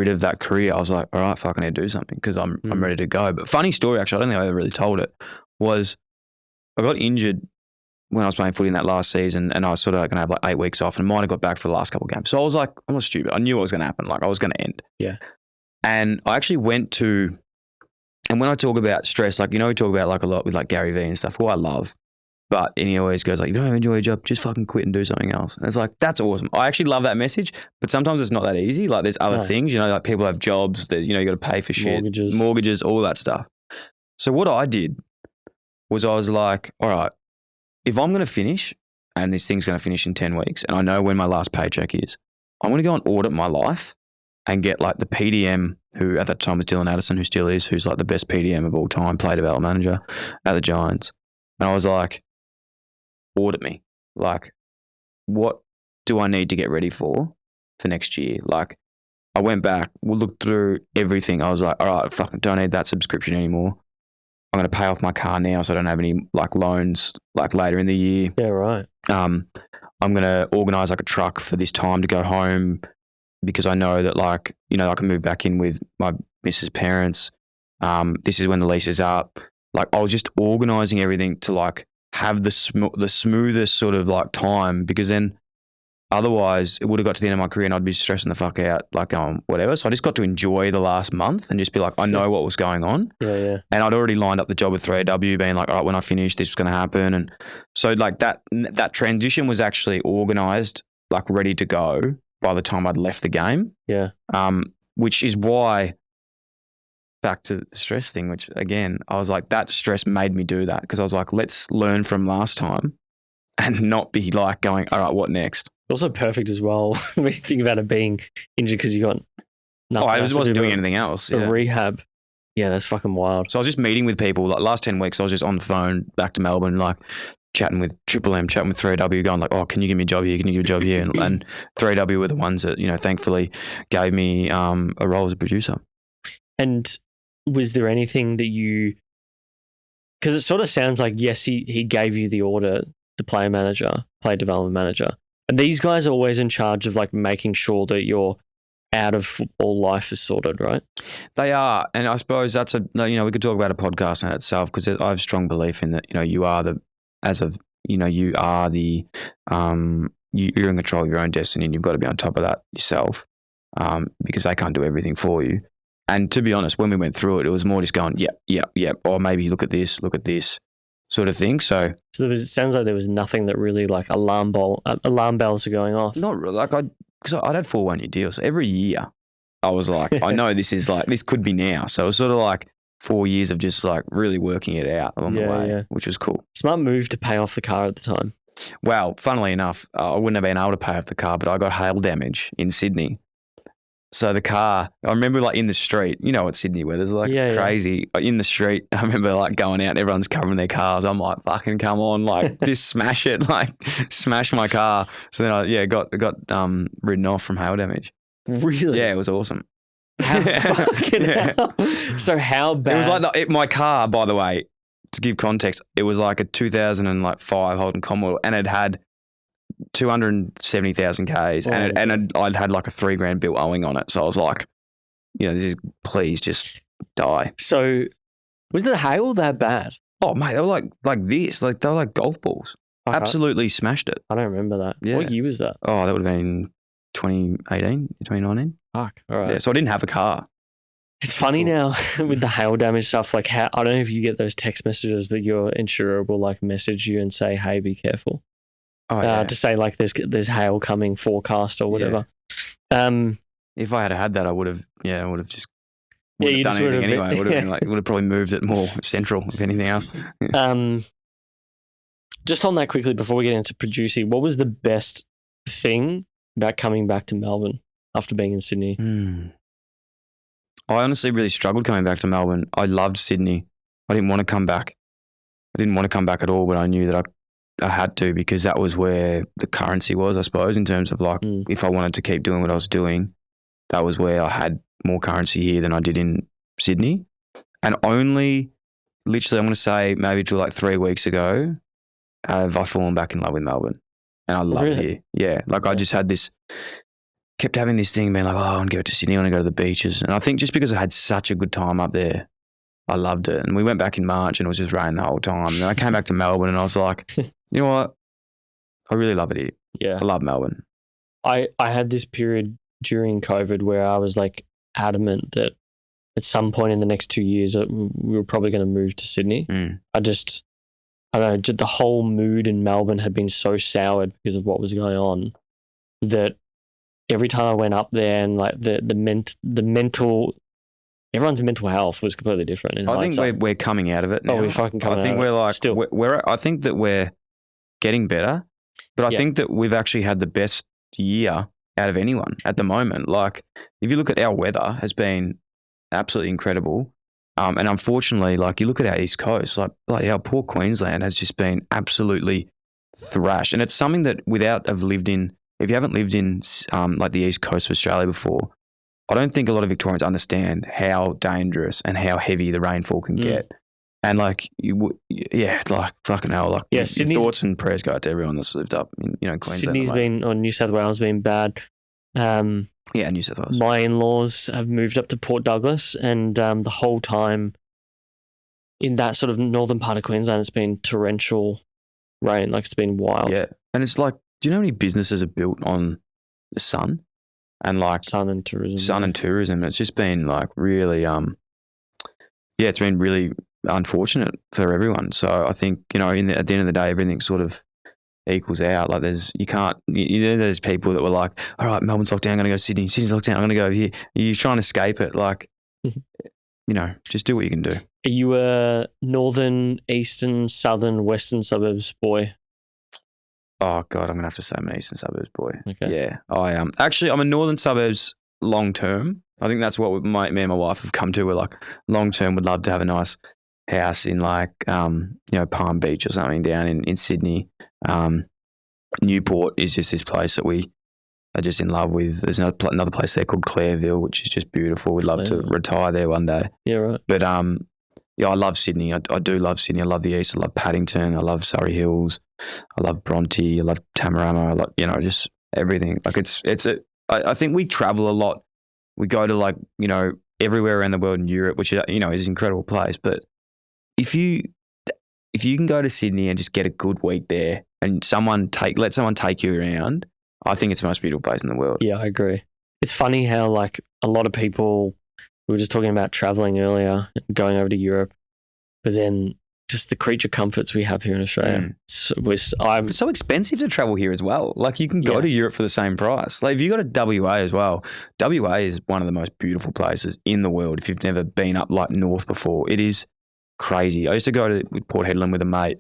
A: of that career, I was like, all right, fuck, I need to do something because I'm ready to go. But funny story, actually, I don't think I ever really told it, was I got injured when I was playing footy in that last season and I was sort of going to have like 8 weeks off and I might have got back for the last couple of games. So I was like, I'm not stupid. I knew what was going to happen. Like I was going to end.
B: Yeah.
A: And I actually went to, and when I talk about stress, like, we talk about like a lot with like Gary Vee and stuff, who I love, but and he always goes like, you don't enjoy your job, just fucking quit and do something else. And it's like, that's awesome. I actually love that message, but sometimes it's not that easy. Like there's other things, like people have jobs, there's, you got to pay for shit, mortgages, all that stuff. So what I did was I was like, all right, if I'm going to finish and this thing's going to finish in 10 weeks and I know when my last paycheck is, I'm going to go and audit my life and get like the PDM, who at that time was Dylan Addison, who still is, who's like the best PDM of all time, player development manager at the Giants. And I was like, audit me. Like, what do I need to get ready for next year? Like, I went back, we looked through everything. I was like, all right, fucking don't need that subscription anymore. I'm going to pay off my car now so I don't have any like loans like later in the year.
B: Yeah, right.
A: I'm going to organise like a truck for this time to go home because I know that like, I can move back in with my missus' parents. This is when the lease is up. Like I was just organising everything to like have the smoothest sort of like time because then otherwise it would have got to the end of my career and I'd be stressing the fuck out like whatever. So I just got to enjoy the last month and just be like, I know what was going on.
B: Yeah.
A: And I'd already lined up the job with 3AW being like, all right, when I finish, this was going to happen. And so like that transition was actually organised, like ready to go by the time I'd left the game.
B: Yeah.
A: Which is why, back to the stress thing, which again, I was like, that stress made me do that because I was like, let's learn from last time and not be like going, all right, what next?
B: Also perfect as well when you think about it being injured because you got nothing.
A: I wasn't doing anything else.
B: Yeah. Rehab. Yeah, that's fucking wild.
A: So I was just meeting with people. Like last 10 weeks, I was just on the phone back to Melbourne, like chatting with Triple M, chatting with 3AW, going like, oh, can you give me a job here? Can you give me a job here? And 3AW were the ones that, thankfully gave me a role as a producer.
B: And was there anything that you, because it sort of sounds like, yes, he gave you the order, the player development manager. And these guys are always in charge of like making sure that your out of football life is sorted, right? They
A: are. And I suppose that's we could talk about a podcast in itself because I have strong belief in that, you are you're in control of your own destiny and you've got to be on top of that yourself because they can't do everything for you. And to be honest, when we went through it, it was more just going, yep, or maybe look at this sort of thing. So
B: it sounds like there was nothing that really like alarm bells are going off.
A: Not really, because I'd had 4 1-year deals. So every year I was like, I know this could be now. So it was sort of like 4 years of just like really working it out along the way, which was cool.
B: Smart move to pay off the car at the time.
A: Well, funnily enough, I wouldn't have been able to pay off the car, but I got hail damage in Sydney. So the car, I remember like in the street, what Sydney weather's like, it's crazy. In the street, I remember like going out and everyone's covering their cars. I'm like, fucking come on, like just smash it, like smash my car. So then I got ridden off from hail damage.
B: Really?
A: Yeah, it was awesome.
B: Hell? So how bad?
A: It was like my car, by the way, to give context, it was like a 2005 Holden Commonwealth and it had 270,000 Ks and I'd had like a $3,000 bill owing on it. So I was like, please just die.
B: So was the hail that bad?
A: Oh, mate, they were like this. Like, they were like golf balls.
B: Fuck,
A: Absolutely smashed it.
B: I don't remember that.
A: Yeah.
B: What year was that?
A: Oh, that would have been 2018, 2019.
B: Fuck. All right.
A: Yeah, so I didn't have a car.
B: It's funny now with the hail damage stuff. Like, how, I don't know if you get those text messages, but your insurer will like message you and say, "Hey, be careful."
A: Oh, yeah.
B: To say like there's hail coming forecast or whatever.
A: If I had had that, I would have just
B: Yeah,
A: wouldn't
B: you
A: have
B: just
A: done
B: would
A: anything
B: have
A: anyway. Would have been like, would have probably moved it more central, if anything else.
B: Just on that quickly before we get into Producey, what was the best thing about coming back to Melbourne after being in Sydney?
A: I honestly really struggled coming back to Melbourne. I loved Sydney. I didn't want to come back. I didn't want to come back at all, but I knew that I had to, because that was where the currency was, I suppose, in terms of like, if I wanted to keep doing what I was doing, that was where I had more currency here than I did in Sydney. And only literally, I'm going to say maybe till like 3 weeks ago, have I fallen back in love with Melbourne. And I love it here. Yeah. Like, I just had this, kept having this thing being like, oh, I want to go to Sydney, I want to go to the beaches. And I think just because I had such a good time up there, I loved it. And we went back in March and it was just raining the whole time. And then I came back to Melbourne and I was like, you know what? I really love it here.
B: Yeah.
A: I love Melbourne.
B: I had this period during COVID where I was like adamant that at some point in the next 2 years we were probably going to move to Sydney. I don't know, just the whole mood in Melbourne had been so soured because of what was going on that every time I went up there and like the mental, everyone's mental health was completely different.
A: I think we're coming out of it now.
B: Oh, we're fucking coming out of it.
A: I think we're like,
B: still.
A: I think that we're getting better, but I think that we've actually had the best year out of anyone at the moment. Like, if you look at our weather, has been absolutely incredible. And unfortunately, like, you look at our East Coast, like, bloody hell, poor Queensland has just been absolutely thrashed. And it's something that if you haven't lived in like the East Coast of Australia before, I don't think a lot of Victorians understand how dangerous and how heavy the rainfall can get. And like, like fucking hell, like, thoughts and prayers go out to everyone that's lived up in, Queensland.
B: Sydney's been, or New South Wales been bad.
A: New South Wales.
B: My in-laws have moved up to Port Douglas, and the whole time in that sort of northern part of Queensland, it's been torrential rain. Like, it's been wild.
A: Yeah. And it's like, do you know how many businesses are built on the sun? And like
B: sun and tourism.
A: It's just been like really, it's been really unfortunate for everyone. So I think, at the end of the day, everything sort of equals out. Like, there's people that were like, all right, Melbourne's locked down, I'm going to go to Sydney. Sydney's locked down, I'm going to go over here. You're trying to escape it. Like, just do what you can do.
B: Are you a northern, eastern, southern, western suburbs boy?
A: Oh God, I'm gonna have to say I'm an eastern suburbs boy.
B: Okay.
A: Yeah, I am. Actually, I'm a northern suburbs long term. I think that's what me and my wife have come to. We're like, long term, would love to have a nice house in like, Palm Beach or something down in Sydney. Newport is just this place that we are just in love with. There's another place there called Clareville, which is just beautiful. We'd love to retire there one day.
B: Yeah, right.
A: But I love Sydney. I do love Sydney. I love the east. I love Paddington. I love Surrey Hills. I love Bronte. I love Tamarama. I love, just everything. Like, I think we travel a lot. We go to like, everywhere around the world in Europe, which, is an incredible place. But if you can go to Sydney and just get a good week there and let someone take you around, I think it's the most beautiful place in the world.
B: Yeah, I agree. It's funny how like a lot of people, we were just talking about traveling earlier, going over to Europe, but then just the creature comforts we have here in Australia.
A: It's so expensive to travel here as well. Like, you can go to Europe for the same price. Like, if you go to WA as well, WA is one of the most beautiful places in the world. If you've never been up like north before, it is crazy. I used to go to Port Hedland with a mate,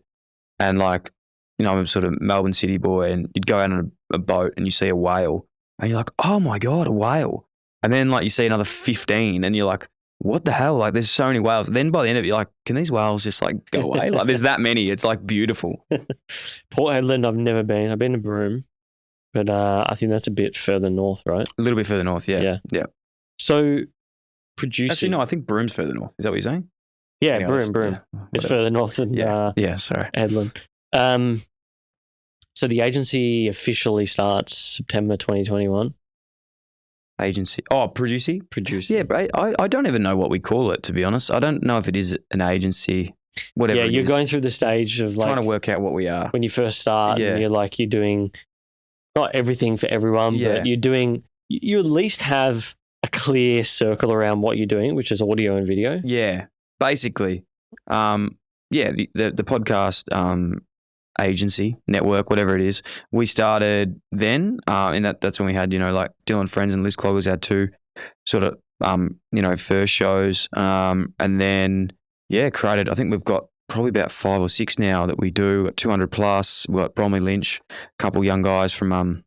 A: and like, I'm a sort of Melbourne city boy, and you'd go out on a boat and you see a whale and you're like, oh my God, a whale. And then like you see another 15 and you're like, what the hell? Like, there's so many whales. Then by the end of it, you're like, can these whales just like go away? Like, there's that many. It's like beautiful.
B: Port Hedland, I've never been. I've been to Broome, but I think that's a bit further north, right?
A: A little bit further north, yeah.
B: So, Producey.
A: Actually, no, I think Broome's further north. Is that what you're saying?
B: Yeah,
A: anyway,
B: Broome. It's further north than
A: sorry.
B: Hedland. So the agency officially starts September 2021.
A: Agency. Oh, Producey?
B: Producey.
A: Yeah, but I don't even know what we call it, to be honest. I don't know if it is an agency. whatever.
B: Yeah,
A: it
B: you're
A: is.
B: going through the stage of like
A: Trying to work out what we are.
B: when you first start,
A: Yeah.
B: and you're doing not everything for everyone,
A: Yeah.
B: but you at least have a clear circle around what you're doing, which is audio and video.
A: Yeah, basically. The podcast agency, network, whatever it is, we started then, and that's when we had, like Dyl Friends and Liz Cloggers, our two sort of, first shows, and then, created, I think we've got probably about 5 or 6 now that we do, 200 plus. We've got Bromley Lynch, a couple young guys from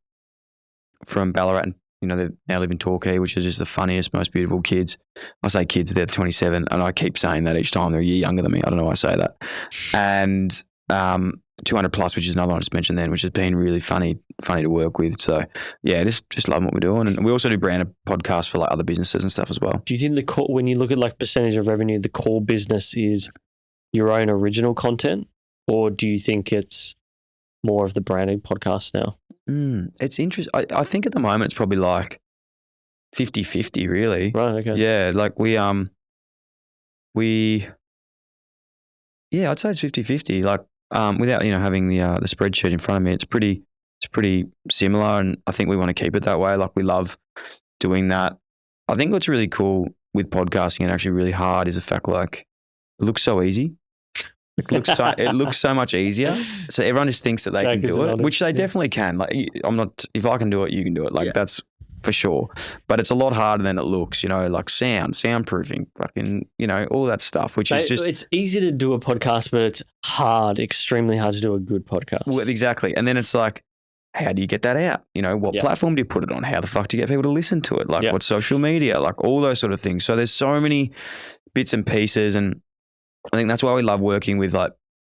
A: Ballarat, and they now live in Torquay, which is just the funniest, most beautiful kids. I say kids, they're 27, and I keep saying that each time. They're a year younger than me. I don't know why I say that. And 200 plus, which is another one I just mentioned then, which has been really funny to work with. So yeah, just loving what we're doing. And we also do branded podcasts for like other businesses and stuff as well.
B: Do you think when you look at like percentage of revenue, the core business is your own original content, or do you think it's more of the branding podcast now?
A: It's interesting. I think at the moment it's probably like 50-50 really.
B: Right, okay.
A: Yeah, like I'd say it's 50-50. Like without having the spreadsheet in front of me, it's pretty similar, and I think we want to keep it that way. Like we love doing that. I think what's really cool with podcasting and actually really hard is the fact like it looks so easy. It looks so much easier. So everyone just thinks that they can do it, which they definitely can. Like if I can do it, you can do it. Like that's for sure. But it's a lot harder than it looks, like soundproofing, fucking, all that stuff, which is just.
B: It's easy to do a podcast, but it's extremely hard to do a good podcast.
A: Well, exactly. And then it's like, how do you get that out? What platform do you put it on? How the fuck do you get people to listen to it? Like what social media, like all those sort of things. So there's so many bits and pieces, and I think that's why we love working with like,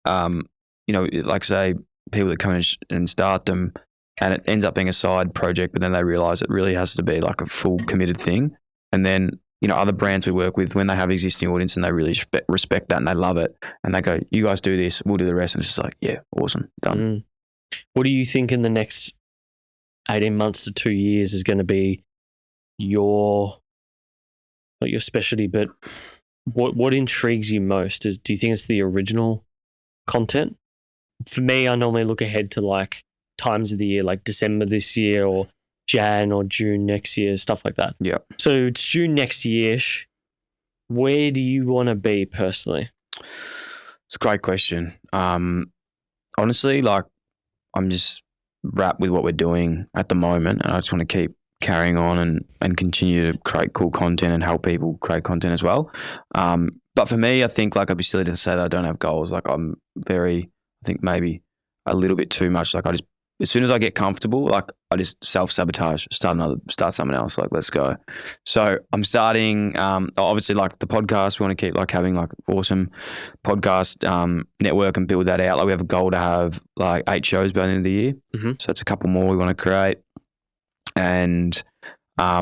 A: like say people that come in and start them, and it ends up being a side project, but then they realize it really has to be like a full committed thing. And then, other brands we work with, when they have existing audience and they really respect that and they love it, and they go, you guys do this, we'll do the rest. And it's just like, yeah, awesome, done.
B: What do you think in the next 18 months to 2 years is going to be not your specialty, but what intrigues you most? Do you think it's the original content? For me, I normally look ahead to like times of the year, like December this year or Jan or June next year, stuff like that.
A: Yeah.
B: So it's June next year-ish. Where do you want to be personally?
A: It's a great question. Honestly, like I'm just wrapped with what we're doing at the moment, and I just want to keep carrying on and continue to create cool content and help people create content as well. But for me, I think like I'd be silly to say that I don't have goals. Like I think maybe a little bit too much. Like as soon as I get comfortable, like I just self-sabotage, start something else. Like let's go. So I'm starting, obviously like the podcast, we want to keep like having like awesome podcast network and build that out. Like we have a goal to have like 8 shows by the end of the year. Mm-hmm. So it's a couple more we want to create. And as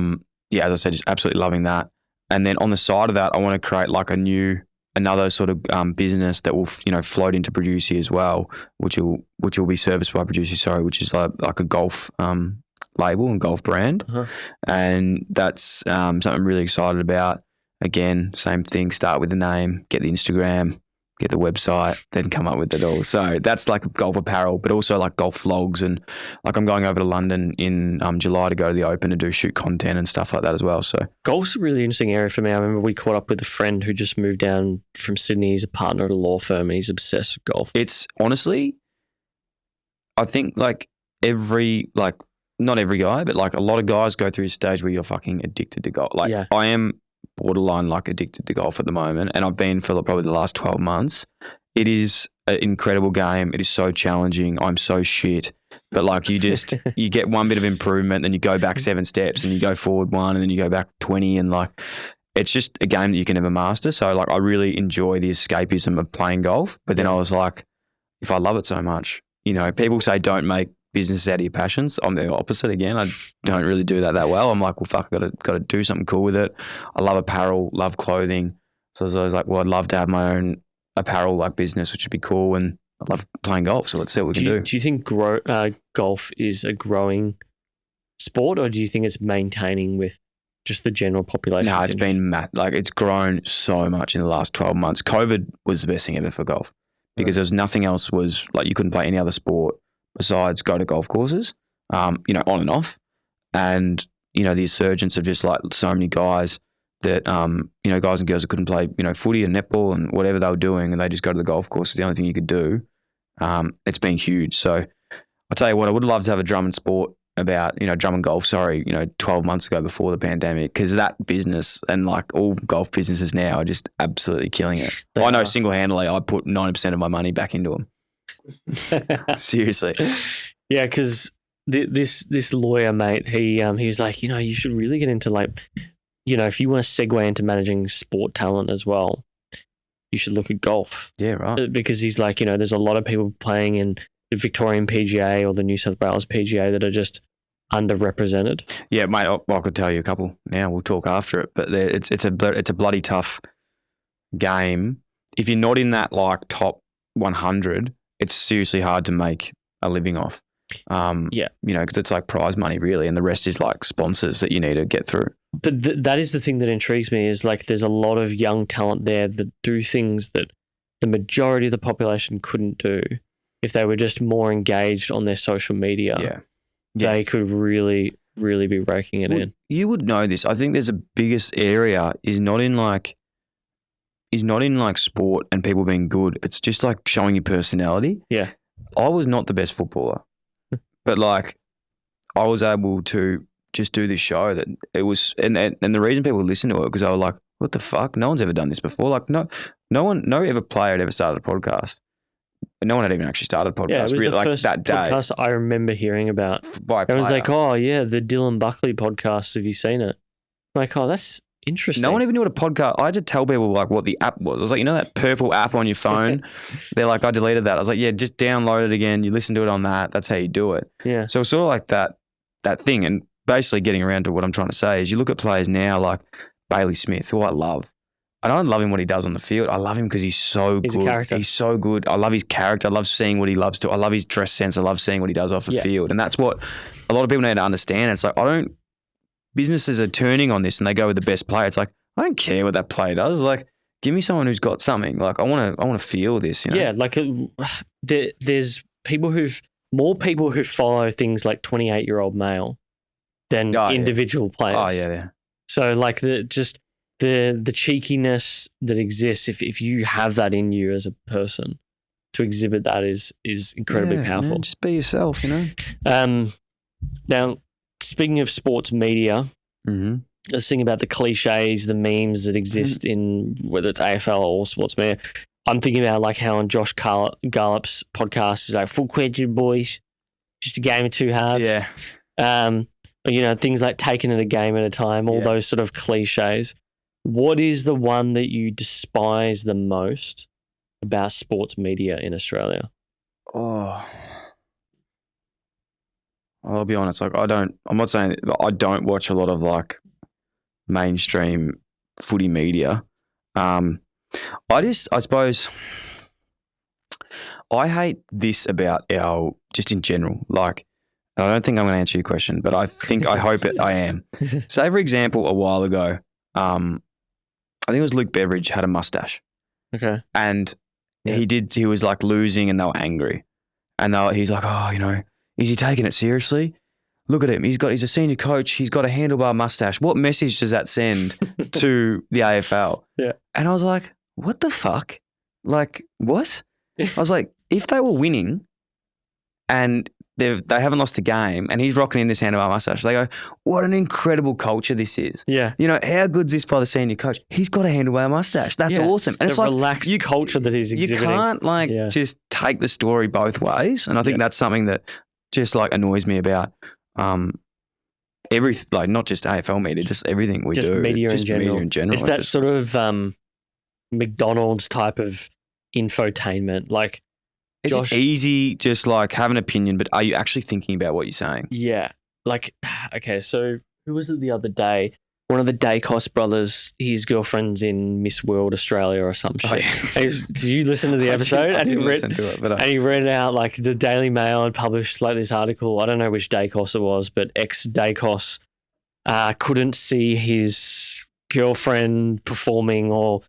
A: I said, just absolutely loving that. And then on the side of that, I want to create like another sort of business that will float into Producey as well, which will be serviced by Producey, which is like a golf label and golf brand. Uh-huh. And that's something I'm really excited about. Again, same thing, start with the name, get the Instagram, get the website, then come up with it all. So that's like golf apparel, but also like golf vlogs. And like I'm going over to London in July to go to the Open and shoot content and stuff like that as well. So
B: golf's a really interesting area for me. I remember we caught up with a friend who just moved down from Sydney. He's a partner at a law firm and he's obsessed with golf.
A: It's honestly, I think like not every guy, but like a lot of guys go through a stage where you're fucking addicted to golf. Like I am borderline like addicted to golf at the moment, and I've been for probably the last 12 months. It is an incredible game. It is so challenging. I'm so shit, but like you get one bit of improvement, then you go back 7 steps, and you go forward 1, and then you go back 20, and like it's just a game that you can never master. So like I really enjoy the escapism of playing golf, but then I was like, if I love it so much, people say don't make business out of your passions. I'm the opposite again. I don't really do that well. I'm like, well, fuck, I got to do something cool with it. I love apparel, love clothing. So I was like, well, I'd love to have my own apparel like business, which would be cool. And I love playing golf. So let's see what we can do.
B: Do you think golf is a growing sport, or do you think it's maintaining with just the general population?
A: No, it's been it's grown so much in the last 12 months. COVID was the best thing ever for golf because there was nothing else you couldn't play any other sport besides go to golf courses, on and off. And, the resurgence of just like so many guys that, guys and girls that couldn't play, footy and netball and whatever they were doing, and they just go to the golf course. It's the only thing you could do. It's been huge. So I'll tell you what, I would love to have a drum and golf, 12 months ago before the pandemic, because that business and like all golf businesses now are just absolutely killing it. I know single-handedly I put 90% of my money back into them. Seriously.
B: Yeah, because this lawyer, mate, he was like, you should really get into if you want to segue into managing sport talent as well, you should look at golf. Yeah, right. Because he's like, there's a lot of people playing in the Victorian PGA or the New South Wales PGA that are just underrepresented. Yeah, mate,
A: I could tell you a couple now. We'll talk after it, but it's a bloody tough game. If you're not in that like top 100, it's seriously hard to make a living off. Because it's like prize money really, and the rest is like sponsors that you need to get through.
B: But that is the thing that intrigues me is like there's a lot of young talent there that do things that the majority of the population couldn't do if they were just more engaged on their social media. Yeah. They could really, really be raking it in.
A: You would know this. I think there's a biggest area is not in like sport and people being good. It's just like showing your personality.
B: Yeah.
A: I was not the best footballer, but like I was able to just do this show that it was, and the reason people listen to it because they were like, what the fuck? No one's ever done this before. Like no other player had ever started a podcast. No one had even actually started a podcast.
B: Yeah, it was
A: really,
B: the first
A: that day.
B: podcast I remember hearing about. Everyone's like, oh yeah, the Dyl Buckley podcast. Have you seen it? I'm like, oh, that's interesting.
A: No one even knew what a podcast. I had to tell people like what the app was. I was like, that purple app on your phone? They're like, I deleted that. I was like, yeah, just download it again. You listen to it on that. That's how you do it.
B: Yeah.
A: So it's sort of like that thing. And basically getting around to what I'm trying to say is you look at players now like Bailey Smith, who I love. I don't love him what he does on the field. I love him because he's so good.
B: He's a character.
A: He's so good. I love his character. I love seeing what he loves to. I love his dress sense. I love seeing what he does off the field. And that's what a lot of people need to understand. It's like, businesses are turning on this and they go with the best player. It's like, I don't care what that player does. Like, give me someone who's got something. Like, I want to feel this,
B: Yeah, like there's more people who follow things like 28-year-old male than individual players.
A: Oh, yeah.
B: So like the cheekiness that exists, if you have that in you as a person, to exhibit that is incredibly powerful.
A: Man, just be yourself,
B: Now, speaking of sports media, let's think about the cliches, the memes that exist in whether it's AFL or sports media. I'm thinking about like how on Josh Gallup's podcast is like full credit, boys, just a game of two halves.
A: Yeah.
B: Things like taking it a game at a time, all those sort of cliches. What is the one that you despise the most about sports media in Australia?
A: Oh, I'll be honest. Like, I'm not saying I don't watch a lot of like mainstream footy media. I suppose I hate this about just in general. Like, I don't think I'm going to answer your question, but I hope I am. Say, for example, a while ago, I think it was Luke Beveridge had a mustache.
B: Okay.
A: And he was like losing and they were angry. And he's like, is he taking it seriously? Look at him. He's a senior coach. He's got a handlebar mustache. What message does that send to the AFL?
B: Yeah.
A: And I was like, what the fuck? Like, what? I was like, if they were winning and they haven't lost a game and he's rocking in this handlebar mustache, they go, what an incredible culture this is.
B: Yeah.
A: How good's this by the senior coach? He's got a handlebar mustache. That's awesome. And it's like
B: relaxed culture that he's exhibiting.
A: You can't just take the story both ways. And I think that's something that just like annoys me about not just AFL media, just everything we do.
B: Media in general. It's that sort of McDonald's type of infotainment. Like,
A: it's just easy, just like have an opinion, but are you actually thinking about what you're saying?
B: Yeah. Like, okay, so who was it the other day? One of the Dacos brothers, his girlfriend's in Miss World Australia or some shit. Oh, yeah. Did you listen to the episode?
A: I didn't listen to it,
B: and he read out like the Daily Mail had published like this article. I don't know which Dacos it was, but ex-Dacos couldn't see his girlfriend performing or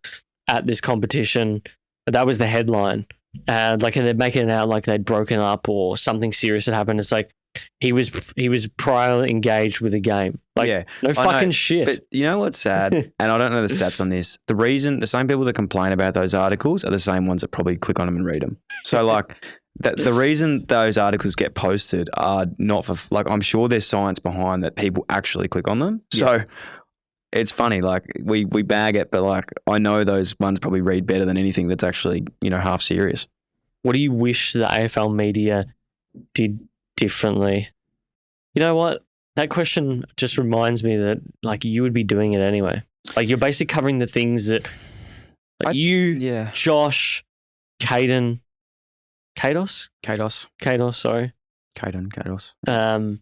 B: at this competition. But that was the headline. And they're making it out like they'd broken up or something serious had happened. It's like he was prior engaged with a game. No fucking shit.
A: But you know what's sad? And I don't know the stats on this. The same people that complain about those articles are the same ones that probably click on them and read them. So the reason those articles get posted are not for I'm sure there's science behind that people actually click on them. Yeah. So it's funny, we bag it, but I know those ones probably read better than anything that's actually, half serious.
B: What do you wish the AFL media did differently? You know what? That question just reminds me that you would be doing it anyway. You're basically covering the things that Josh, Caden, Kados, sorry.
A: Kados.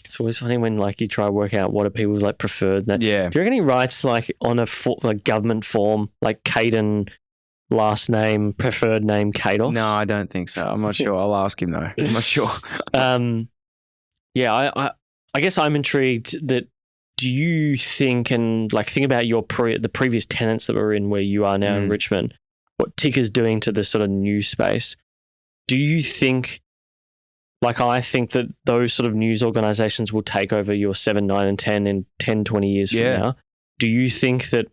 B: It's always funny when you try to work out what are people's preferred.
A: Yeah.
B: Do you reckon he writes on a government form Caden last name preferred name Kados?
A: No, I don't think so. I'm not sure. I'll ask him though. I'm not sure.
B: I guess I'm intrigued that. Do you think and think about your the previous tenants that were in where you are now in Richmond, what Ticker's doing to the sort of news space? Do you think? I think that those sort of news organizations will take over your 7, 9 and 10 in 10, 20 years from now. Do you think that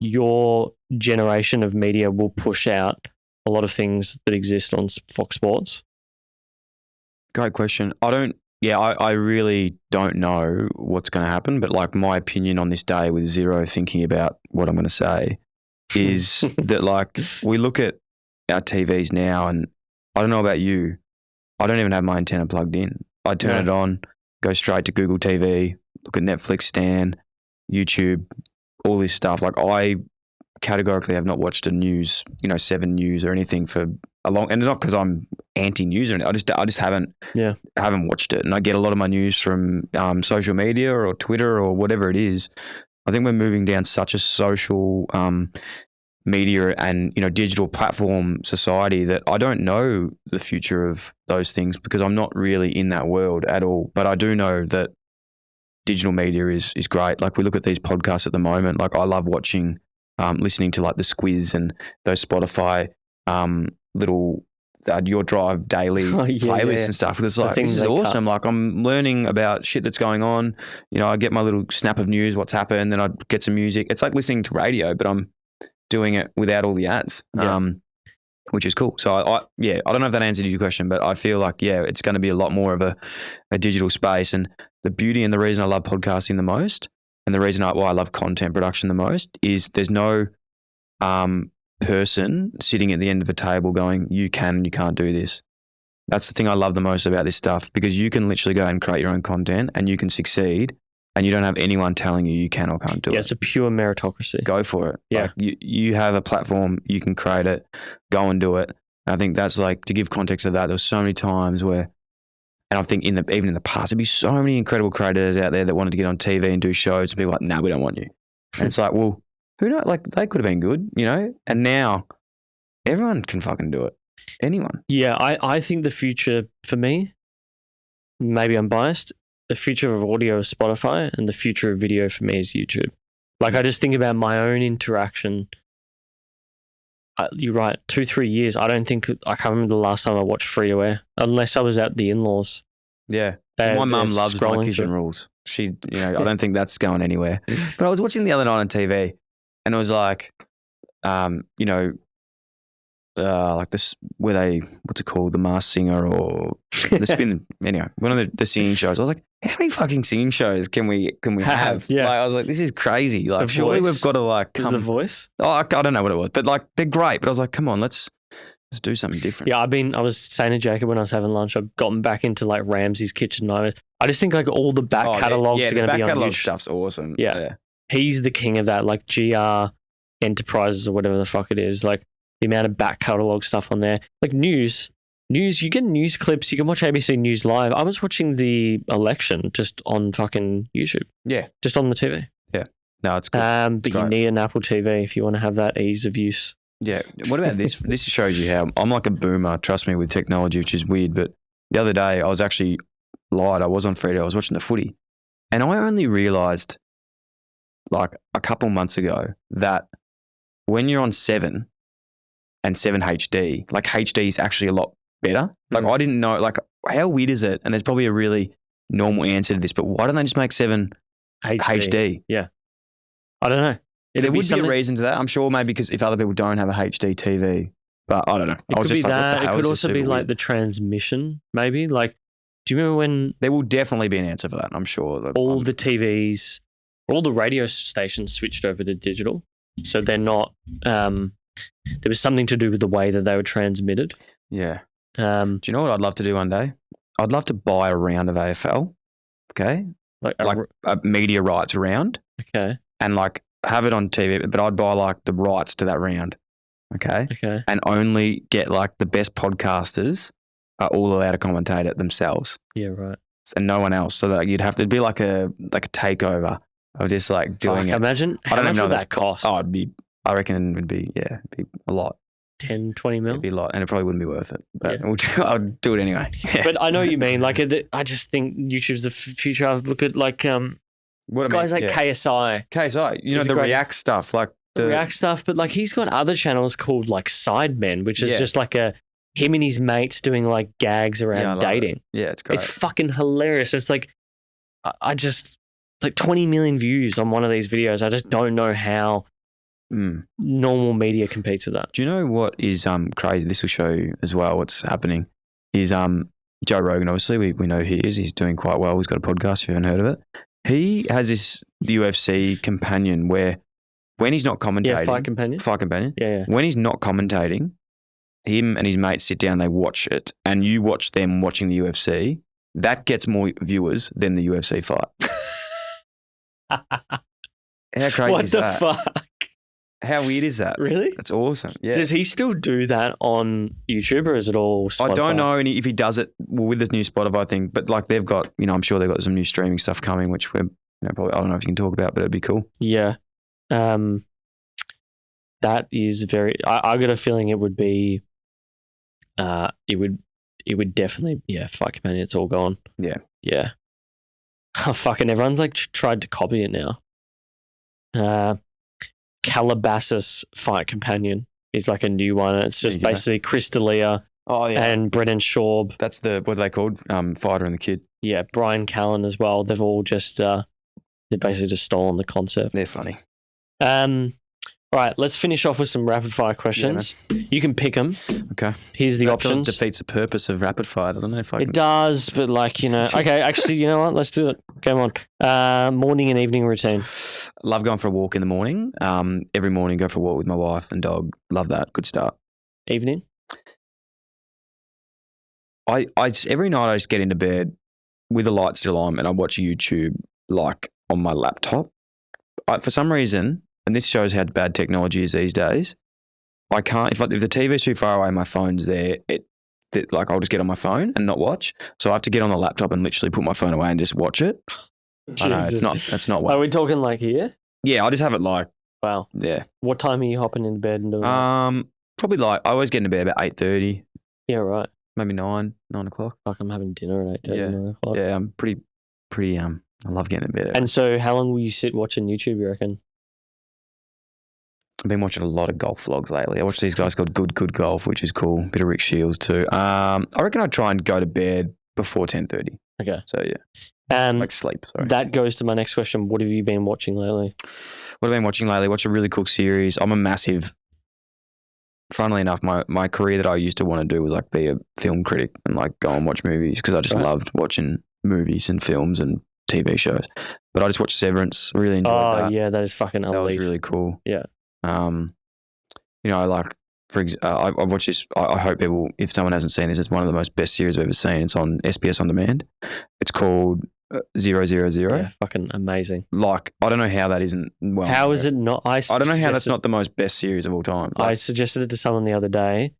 B: your generation of media will push out a lot of things that exist on Fox Sports?
A: Great question. I really don't know what's going to happen, but my opinion on this day with zero thinking about what I'm going to say is that we look at our TVs now and I don't know about you, I don't even have my antenna plugged in. I turn it on, go straight to Google TV, look at Netflix, Stan, YouTube, all this stuff. I categorically have not watched a news, 7 News or anything for a long, and not because I'm anti-news or anything. I just haven't watched it. And I get a lot of my news from social media or Twitter or whatever it is. I think we're moving down such a social media and digital platform society that I don't know the future of those things because I'm not really in that world at all. But I do know that digital media is great. We look at these podcasts at the moment. I love watching, listening to the Squiz and those Spotify little Your Drive daily playlists and stuff. It's this is awesome. I'm learning about shit that's going on. I get my little snap of news, what's happened, then I get some music. It's like listening to radio, but I'm doing it without all the ads, which is cool. So I don't know if that answered your question, but I feel it's going to be a lot more of a digital space. And the beauty and the reason I love podcasting the most and the reason why I love content production the most is there's no person sitting at the end of a table going, you can and you can't do this. That's the thing I love the most about this stuff because you can literally go and create your own content and you can succeed and you don't have anyone telling you can or can't do it.
B: Yeah, it's a pure meritocracy.
A: Go for it. Yeah. You have a platform, you can create it, go and do it. And I think that's to give context of that, there was so many times where, and I think even in the past, there'd be so many incredible creators out there that wanted to get on TV and do shows and people were no, we don't want you. And it's well, who knows? They could have been good, and now everyone can fucking do it. Anyone.
B: Yeah, I think the future for me, maybe I'm biased, the future of audio is Spotify and the future of video for me is YouTube. I just think about my own interaction. You're right, 2-3 years. I can't remember the last time I watched free to air unless I was at the in-laws.
A: Yeah. My mum loves My Kitchen Rules. She, I don't think that's going anywhere. But I was watching the other night on TV and it was this, where they, what's it called? The Masked Singer or the Spin, anyway, one of the singing shows. I was how many fucking singing shows can we have?
B: Yeah.
A: I was this is crazy. Surely we've got to
B: Was The Voice?
A: Oh, I don't know what it was, but they're great. But I was come on, let's do something different.
B: Yeah, I was saying to Jacob when I was having lunch, I've gotten back into Ramsay's Kitchen. I just think all the back catalogs are going to be on YouTube.
A: Catalog stuff's awesome.
B: Yeah. He's the king of that, GR Enterprises or whatever the fuck it is. The amount of back catalogue stuff on there. News, you get news clips. You can watch ABC News Live. I was watching the election just on fucking YouTube.
A: Yeah.
B: Just on the TV.
A: Yeah. No, it's good.
B: But you need an Apple TV if you want to have that ease of use.
A: Yeah. What about this? This shows you how I'm like a boomer, trust me, with technology, which is weird. But the other day I was actually lied. I was on Friday. I was watching the footy And I only realised like a couple months ago that when you're on 7 and 7 HD, like HD is actually a lot better. Like I didn't know, like how weird is it? And there's probably a really normal answer to this, but why don't they just make 7 HD?
B: Yeah. I don't know.
A: There would be a reason to that. I'm sure maybe because if other people don't have a HD TV, but I don't know.
B: It could be that. It could also be like the transmission, maybe. Like, do you remember when
A: there will definitely be an answer for that? I'm sure.
B: All the TVs, all the radio stations switched over to digital, so they're not. There was something to do with the way that they were transmitted.
A: Yeah. Do you know what I'd love to do one day? I'd love to buy a round of AFL. Okay. Like a media rights round.
B: Okay.
A: And like have it on TV, but I'd buy like the rights to that round. Okay.
B: Okay.
A: And only get like the best podcasters are all allowed to commentate it themselves.
B: Yeah, right.
A: And no one else. So that you'd have to be like a takeover of just like doing it.
B: Imagine how much would that cost?
A: Oh, I reckon it would be a lot.
B: 10, 20 mil?
A: It'd be a lot, and it probably wouldn't be worth it. But I'll do it anyway. Yeah.
B: But I know what you mean. Like, I just think YouTube's the future. I look at like guys like KSI.
A: KSI, you know, the React stuff, like
B: the React stuff. But like, he's got other channels called like Sidemen, which is just like him and his mates doing like gags around dating.
A: Yeah, it's great.
B: It's fucking hilarious. It's like, I just like 20 million views on one of these videos. I just don't know how normal media competes with that.
A: Do you know what is crazy? This will show you as well what's happening. Is Joe Rogan, obviously, we know who he is. He's doing quite well. He's got a podcast, if you haven't heard of it. He has the UFC companion where when he's not commentating.
B: Yeah, Fight Companion. Yeah.
A: When he's not commentating, him and his mates sit down, they watch it, and you watch them watching the UFC. That gets more viewers than the UFC fight. How crazy
B: what
A: is
B: the
A: that?
B: Fuck?
A: How weird is that?
B: Really?
A: That's awesome. Yeah.
B: Does he still do that on YouTube, or is it all Spotify?
A: I don't know if he does it with this new Spotify thing, but like they've got, I'm sure they've got some new streaming stuff coming, which we're, probably, I don't know if you can talk about, but it'd be cool.
B: Yeah. That is very, I got a feeling it would be, it would definitely, Fight Companion, it's all gone.
A: Yeah.
B: Yeah. Oh, fucking everyone's like tried to copy it now. Calabasas Fight Companion is like a new one. It's just basically Chris D'Elia and Brennan Schaub.
A: That's what are they called? Fighter and the Kid.
B: Yeah, Brian Callen as well. They've all just they basically just stolen the concept.
A: They're funny.
B: All right, let's finish off with some rapid fire questions. You can pick them.
A: Okay.
B: Here's the
A: that
B: options.
A: That defeats the purpose of rapid fire, doesn't it?
B: It does, but like, okay, actually, you know what? Let's do it. Come on. Morning and evening routine.
A: Love going for a walk in the morning. Every morning, go for a walk with my wife and dog. Love that. Good start.
B: Evening?
A: Every night I just get into bed with the light still on and I watch YouTube like on my laptop. For some reason, and this shows how bad technology is these days, I can't, if the TV's too far away, my phone's there, like I'll just get on my phone and not watch. So I have to get on the laptop and literally put my phone away and just watch it. I know, it's not
B: Are we talking like here?
A: Yeah, I just have it like.
B: Wow.
A: Yeah.
B: What time are you hopping into bed and doing that?
A: Probably like, I always get into bed about 8:30.
B: Yeah, right.
A: Maybe 9 o'clock.
B: Like I'm having dinner at 8:30, 9 o'clock.
A: Yeah, I'm pretty, I love getting in bed.
B: And so how long will you sit watching YouTube, you reckon?
A: I've been watching a lot of golf vlogs lately. I watch these guys called Good Golf, which is cool. Bit of Rick Shields too. I reckon I'd try and go to bed before 10:30.
B: Okay.
A: So yeah. Like sleep, sorry.
B: That goes to my next question. What have you been watching lately?
A: What have I been watching lately? Watch a really cool series. I'm a massive, funnily enough, my career that I used to want to do was like be a film critic and like go and watch movies because I just loved watching movies and films and TV shows. But I just watched Severance. Really enjoyed that.
B: Oh yeah, that is fucking elite.
A: That was really cool.
B: Yeah.
A: Like for I watched this. I hope people, if someone hasn't seen this, it's one of the most best series I've ever seen. It's on SBS On Demand. It's called 000.
B: Yeah, fucking amazing.
A: Like I don't know how that isn't. Well,
B: how is it not? I
A: don't know how that's not the most best series of all time.
B: Like, I suggested it to someone the other day.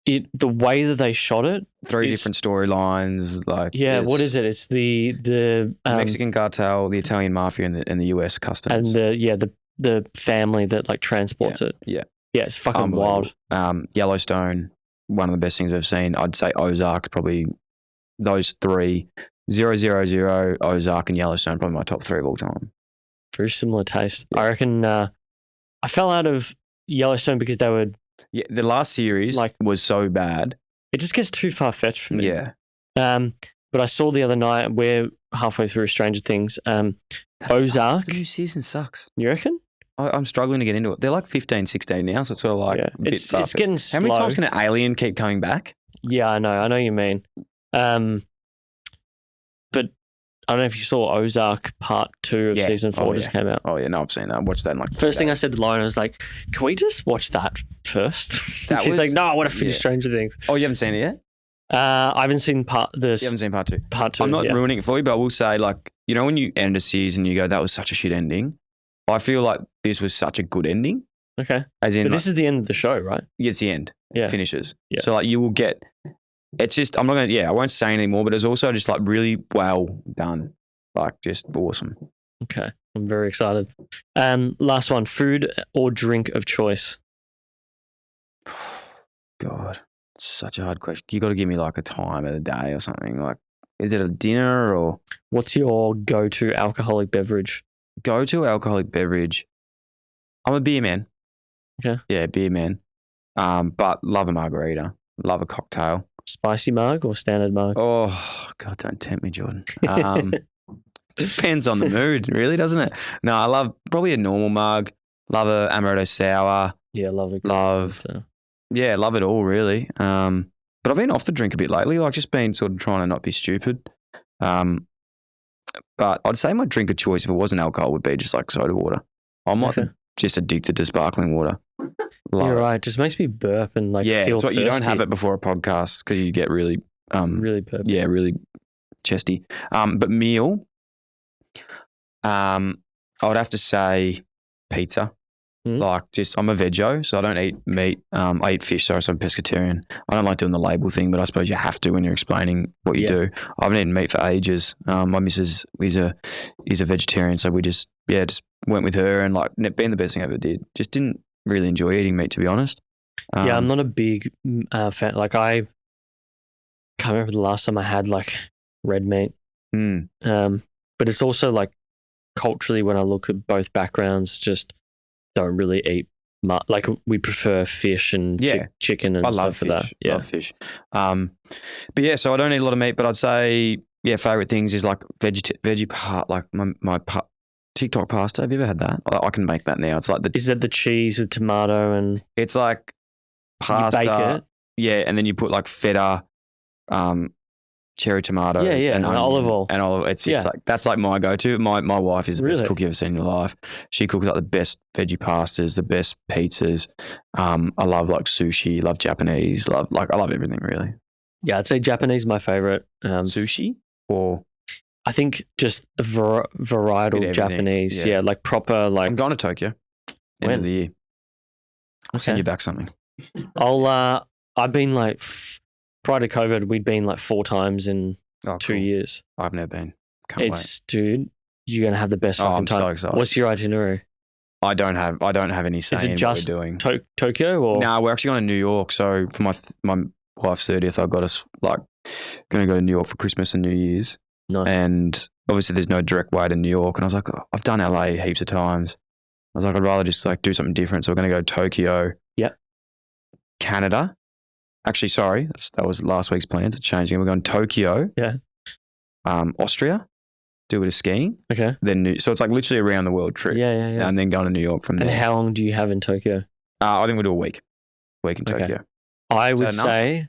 B: The way that they shot it,
A: 3 different storylines. Like
B: what is it? It's the
A: Mexican cartel, the Italian mafia, and the US customs,
B: and the family that like transports it.
A: Yeah,
B: it's fucking wild.
A: Yellowstone, one of the best things I've seen. I'd say Ozark, probably those 3. 000, Ozark, and Yellowstone, probably my top 3 of all time.
B: Very similar taste. I reckon I fell out of Yellowstone because they were...
A: Yeah, the last series was so bad.
B: It just gets too far-fetched for me.
A: Yeah.
B: But I saw the other night, we're halfway through Stranger Things, Ozark.
A: The new season sucks.
B: You reckon?
A: I'm struggling to get into it. They're like 15, 16 now, so it's sort of like...
B: Yeah. It's getting slow.
A: How many times can an alien keep coming back?
B: Yeah, I know what you mean. But I don't know if you saw Ozark Part 2 of Season 4 just came out.
A: Oh, yeah, no, I've seen that. I watched that in like...
B: First thing I said to Lauren, I was like, can we just watch that first? She's like, no, I want to finish Stranger Things.
A: Oh, you haven't seen it yet?
B: I haven't seen
A: You haven't seen Part 2?
B: Part 2,
A: I'm not ruining it for you, but I will say, like, you know when you end a season, you go, that was such a shit ending? I feel like this was such a good ending.
B: Okay.
A: As in,
B: but this is the end of the show, right?
A: Yeah, it's the end.
B: Yeah.
A: It finishes.
B: Yeah.
A: So, like, you will get... It's just... I'm not going to... Yeah, I won't say anything more, but it's also just, like, really well done. Like, just awesome.
B: Okay. I'm very excited. Last one. Food or drink of choice?
A: God. It's such a hard question. You got to give me, like, a time of the day or something. Like, is it a dinner or...
B: What's your go-to alcoholic beverage?
A: Go-to alcoholic beverage? I'm a beer man.
B: Okay.
A: Yeah, beer man. But love a margarita. Love a cocktail.
B: Spicy mug or standard mug?
A: Oh, God, don't tempt me, Jordan. Depends on the mood, really, doesn't it? No, I love probably a normal mug. Love a amaretto sour.
B: Yeah, love it.
A: Yeah, love it all, really. But I've been off the drink a bit lately, like just been sort of trying to not be stupid. But I'd say my drink of choice, if it wasn't alcohol, would be just like soda water. I'm like just addicted to sparkling water.
B: You're right. It just makes me burp and like feel thirsty.
A: You don't have it before a podcast because you get really
B: really burpy.
A: Yeah, really chesty. But meal, I would have to say pizza. Like I'm a veggie, so I don't eat meat. I eat fish, so I'm pescatarian. I don't like doing the label thing, but I suppose you have to when you're explaining what you do. I haven't eaten meat for ages. My missus is a vegetarian, so we just went with her and like being the best thing I ever did. Just didn't really enjoy eating meat, to be honest.
B: I'm not a big fan. Like I can't remember the last time I had like red meat. But it's also like culturally, when I look at both backgrounds, just don't really eat much. Like we prefer fish and chicken and stuff for that.
A: I love fish. But yeah, so I don't eat a lot of meat, but I'd say, favorite things is like veggie part, like my TikTok pasta. Have you ever had that? I can make that now. It's like
B: is that the cheese with tomato and?
A: It's like pasta.
B: You bake it?
A: Yeah, and then you put like feta, cherry tomatoes,
B: and olive oil,
A: and olive. It's just like that's like my go-to. My wife is the best cook you've ever seen in your life. She cooks like the best veggie pastas, the best pizzas. I love like sushi, love Japanese, I love everything really. Yeah,
B: I'd say Japanese is my favorite.
A: Sushi or
B: I think just varietal Japanese. Yeah, like proper like.
A: I'm going to Tokyo end of the year. I'll send you back something.
B: I've been like. Prior to COVID, we'd been like 4 times in 2 years.
A: I've never been. Can't wait.
B: Dude, you're going to have the best fucking time.
A: I'm so excited.
B: What's your itinerary?
A: I don't have any say in what we're doing.
B: Tokyo or?
A: No, we're actually going to New York. So for my wife's 30th, I got us like going to go to New York for Christmas and New Year's.
B: Nice.
A: And obviously there's no direct way to New York. And I was like, I've done LA heaps of times. I was like, I'd rather just like do something different. So we're going to go Tokyo.
B: Yeah.
A: Canada. Actually, sorry, that was last week's plans. It's changing. We're going Tokyo.
B: Yeah.
A: Austria. Do a bit of skiing.
B: Okay.
A: Then so it's like literally a around the world trip.
B: Yeah.
A: And then going to New York from there.
B: And how long do you have in Tokyo?
A: I think we'll do a week. Week in Tokyo.
B: I would say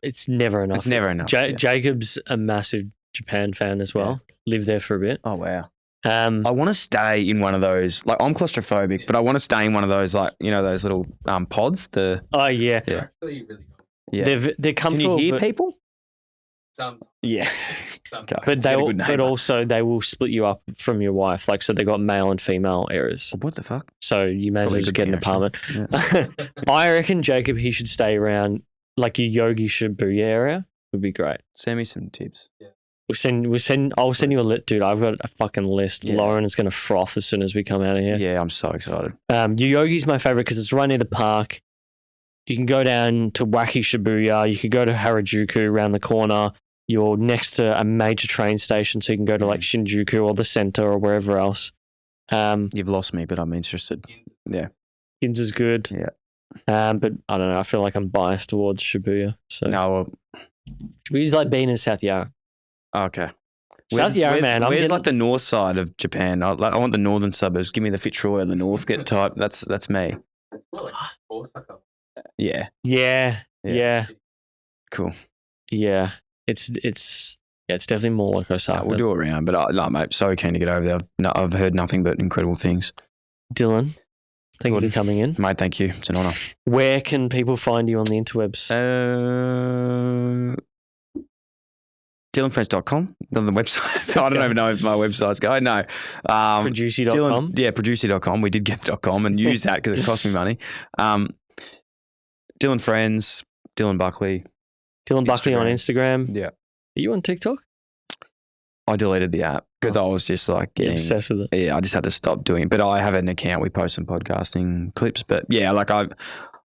B: it's never enough.
A: It's never enough.
B: Jacob's a massive Japan fan as well. Lived there for a bit.
A: Oh wow. I want to stay in one of those. Like I'm claustrophobic, but I want to stay in one of those, like those little pods.
B: Yeah.
A: Yeah.
B: They're comfortable.
A: Can you hear people?
C: Some.
A: Yeah.
B: But they will split you up from your wife. Like so, they got male and female areas.
A: What the fuck?
B: So you may as well just get an apartment. Yeah. I reckon Jacob he should stay around like your Yogi Shibuya area would be great.
A: Send me some tips. Yeah.
B: I'll send you a list, dude. I've got a fucking list. Yeah. Lauren is going to froth as soon as we come out of here.
A: Yeah, I'm so excited.
B: Yoyogi's my favorite because it's right near the park. You can go down to Wacky Shibuya. You could go to Harajuku around the corner. you're next to a major train station, so you can go to like Shinjuku or the center or wherever else.
A: You've lost me, but I'm interested. Yeah.
B: Ginza is good.
A: Yeah.
B: But I don't know. I feel like I'm biased towards Shibuya. So
A: No.
B: Shibuya's like being in South Yarra.
A: Okay.
B: South Yarra, man.
A: Where's like the north side of Japan? I want the northern suburbs. Give me the Fitzroy, the Northgate type. That's me. Yeah.
B: Yeah.
A: Cool.
B: Yeah. It's definitely more like Osaka.
A: We'll do it around, but no, mate, so keen to get over there. I've heard nothing but incredible things.
B: Dylan, thank you for coming in.
A: Mate, thank you. It's an honour.
B: Where can people find you on the interwebs?
A: DylFriends.com on the website. I don't even know if my website's going. No.
B: Producey.com?
A: Producey.com. We did get the .com and use that because it cost me money. Dyl Friends, Dylan Buckley.
B: Dylan Buckley on Instagram.
A: Yeah.
B: Are you on TikTok?
A: I deleted the app because I was just like getting
B: obsessed with it.
A: Yeah, I just had to stop doing it. But I have an account. We post some podcasting clips. But yeah, like I'm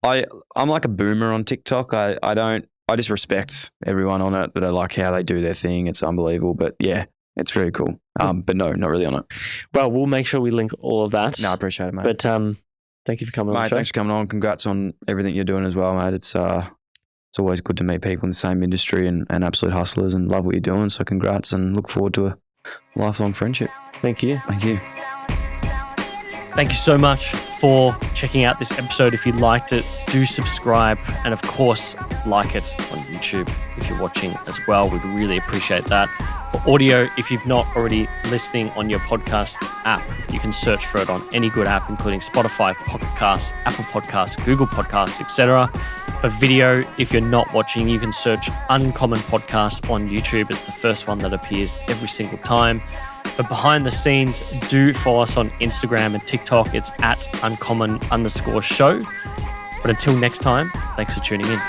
A: like a boomer on TikTok. I just respect everyone on it that I like how they do their thing. It's unbelievable. But yeah, it's very cool. But no, not really on it.
B: Well, we'll make sure we link all of that.
A: No, I appreciate it, mate.
B: But thank you for coming on the show.
A: Thanks for coming on. Congrats on everything you're doing as well, mate. It's always good to meet people in the same industry and absolute hustlers and love what you're doing. So congrats and look forward to a lifelong friendship.
B: Thank you.
A: Thank you.
B: Thank you so much for checking out this episode. If you liked it, do subscribe. And of course, like it on YouTube if you're watching as well. We'd really appreciate that. For audio, if you've not already listening on your podcast app, you can search for it on any good app, including Spotify, Pocket Casts, Apple Podcasts, Google Podcasts, etc. For video, if you're not watching, you can search Uncommon Podcast on YouTube. It's the first one that appears every single time. For behind the scenes, do follow us on Instagram and TikTok. It's @uncommon_show. But until next time, thanks for tuning in.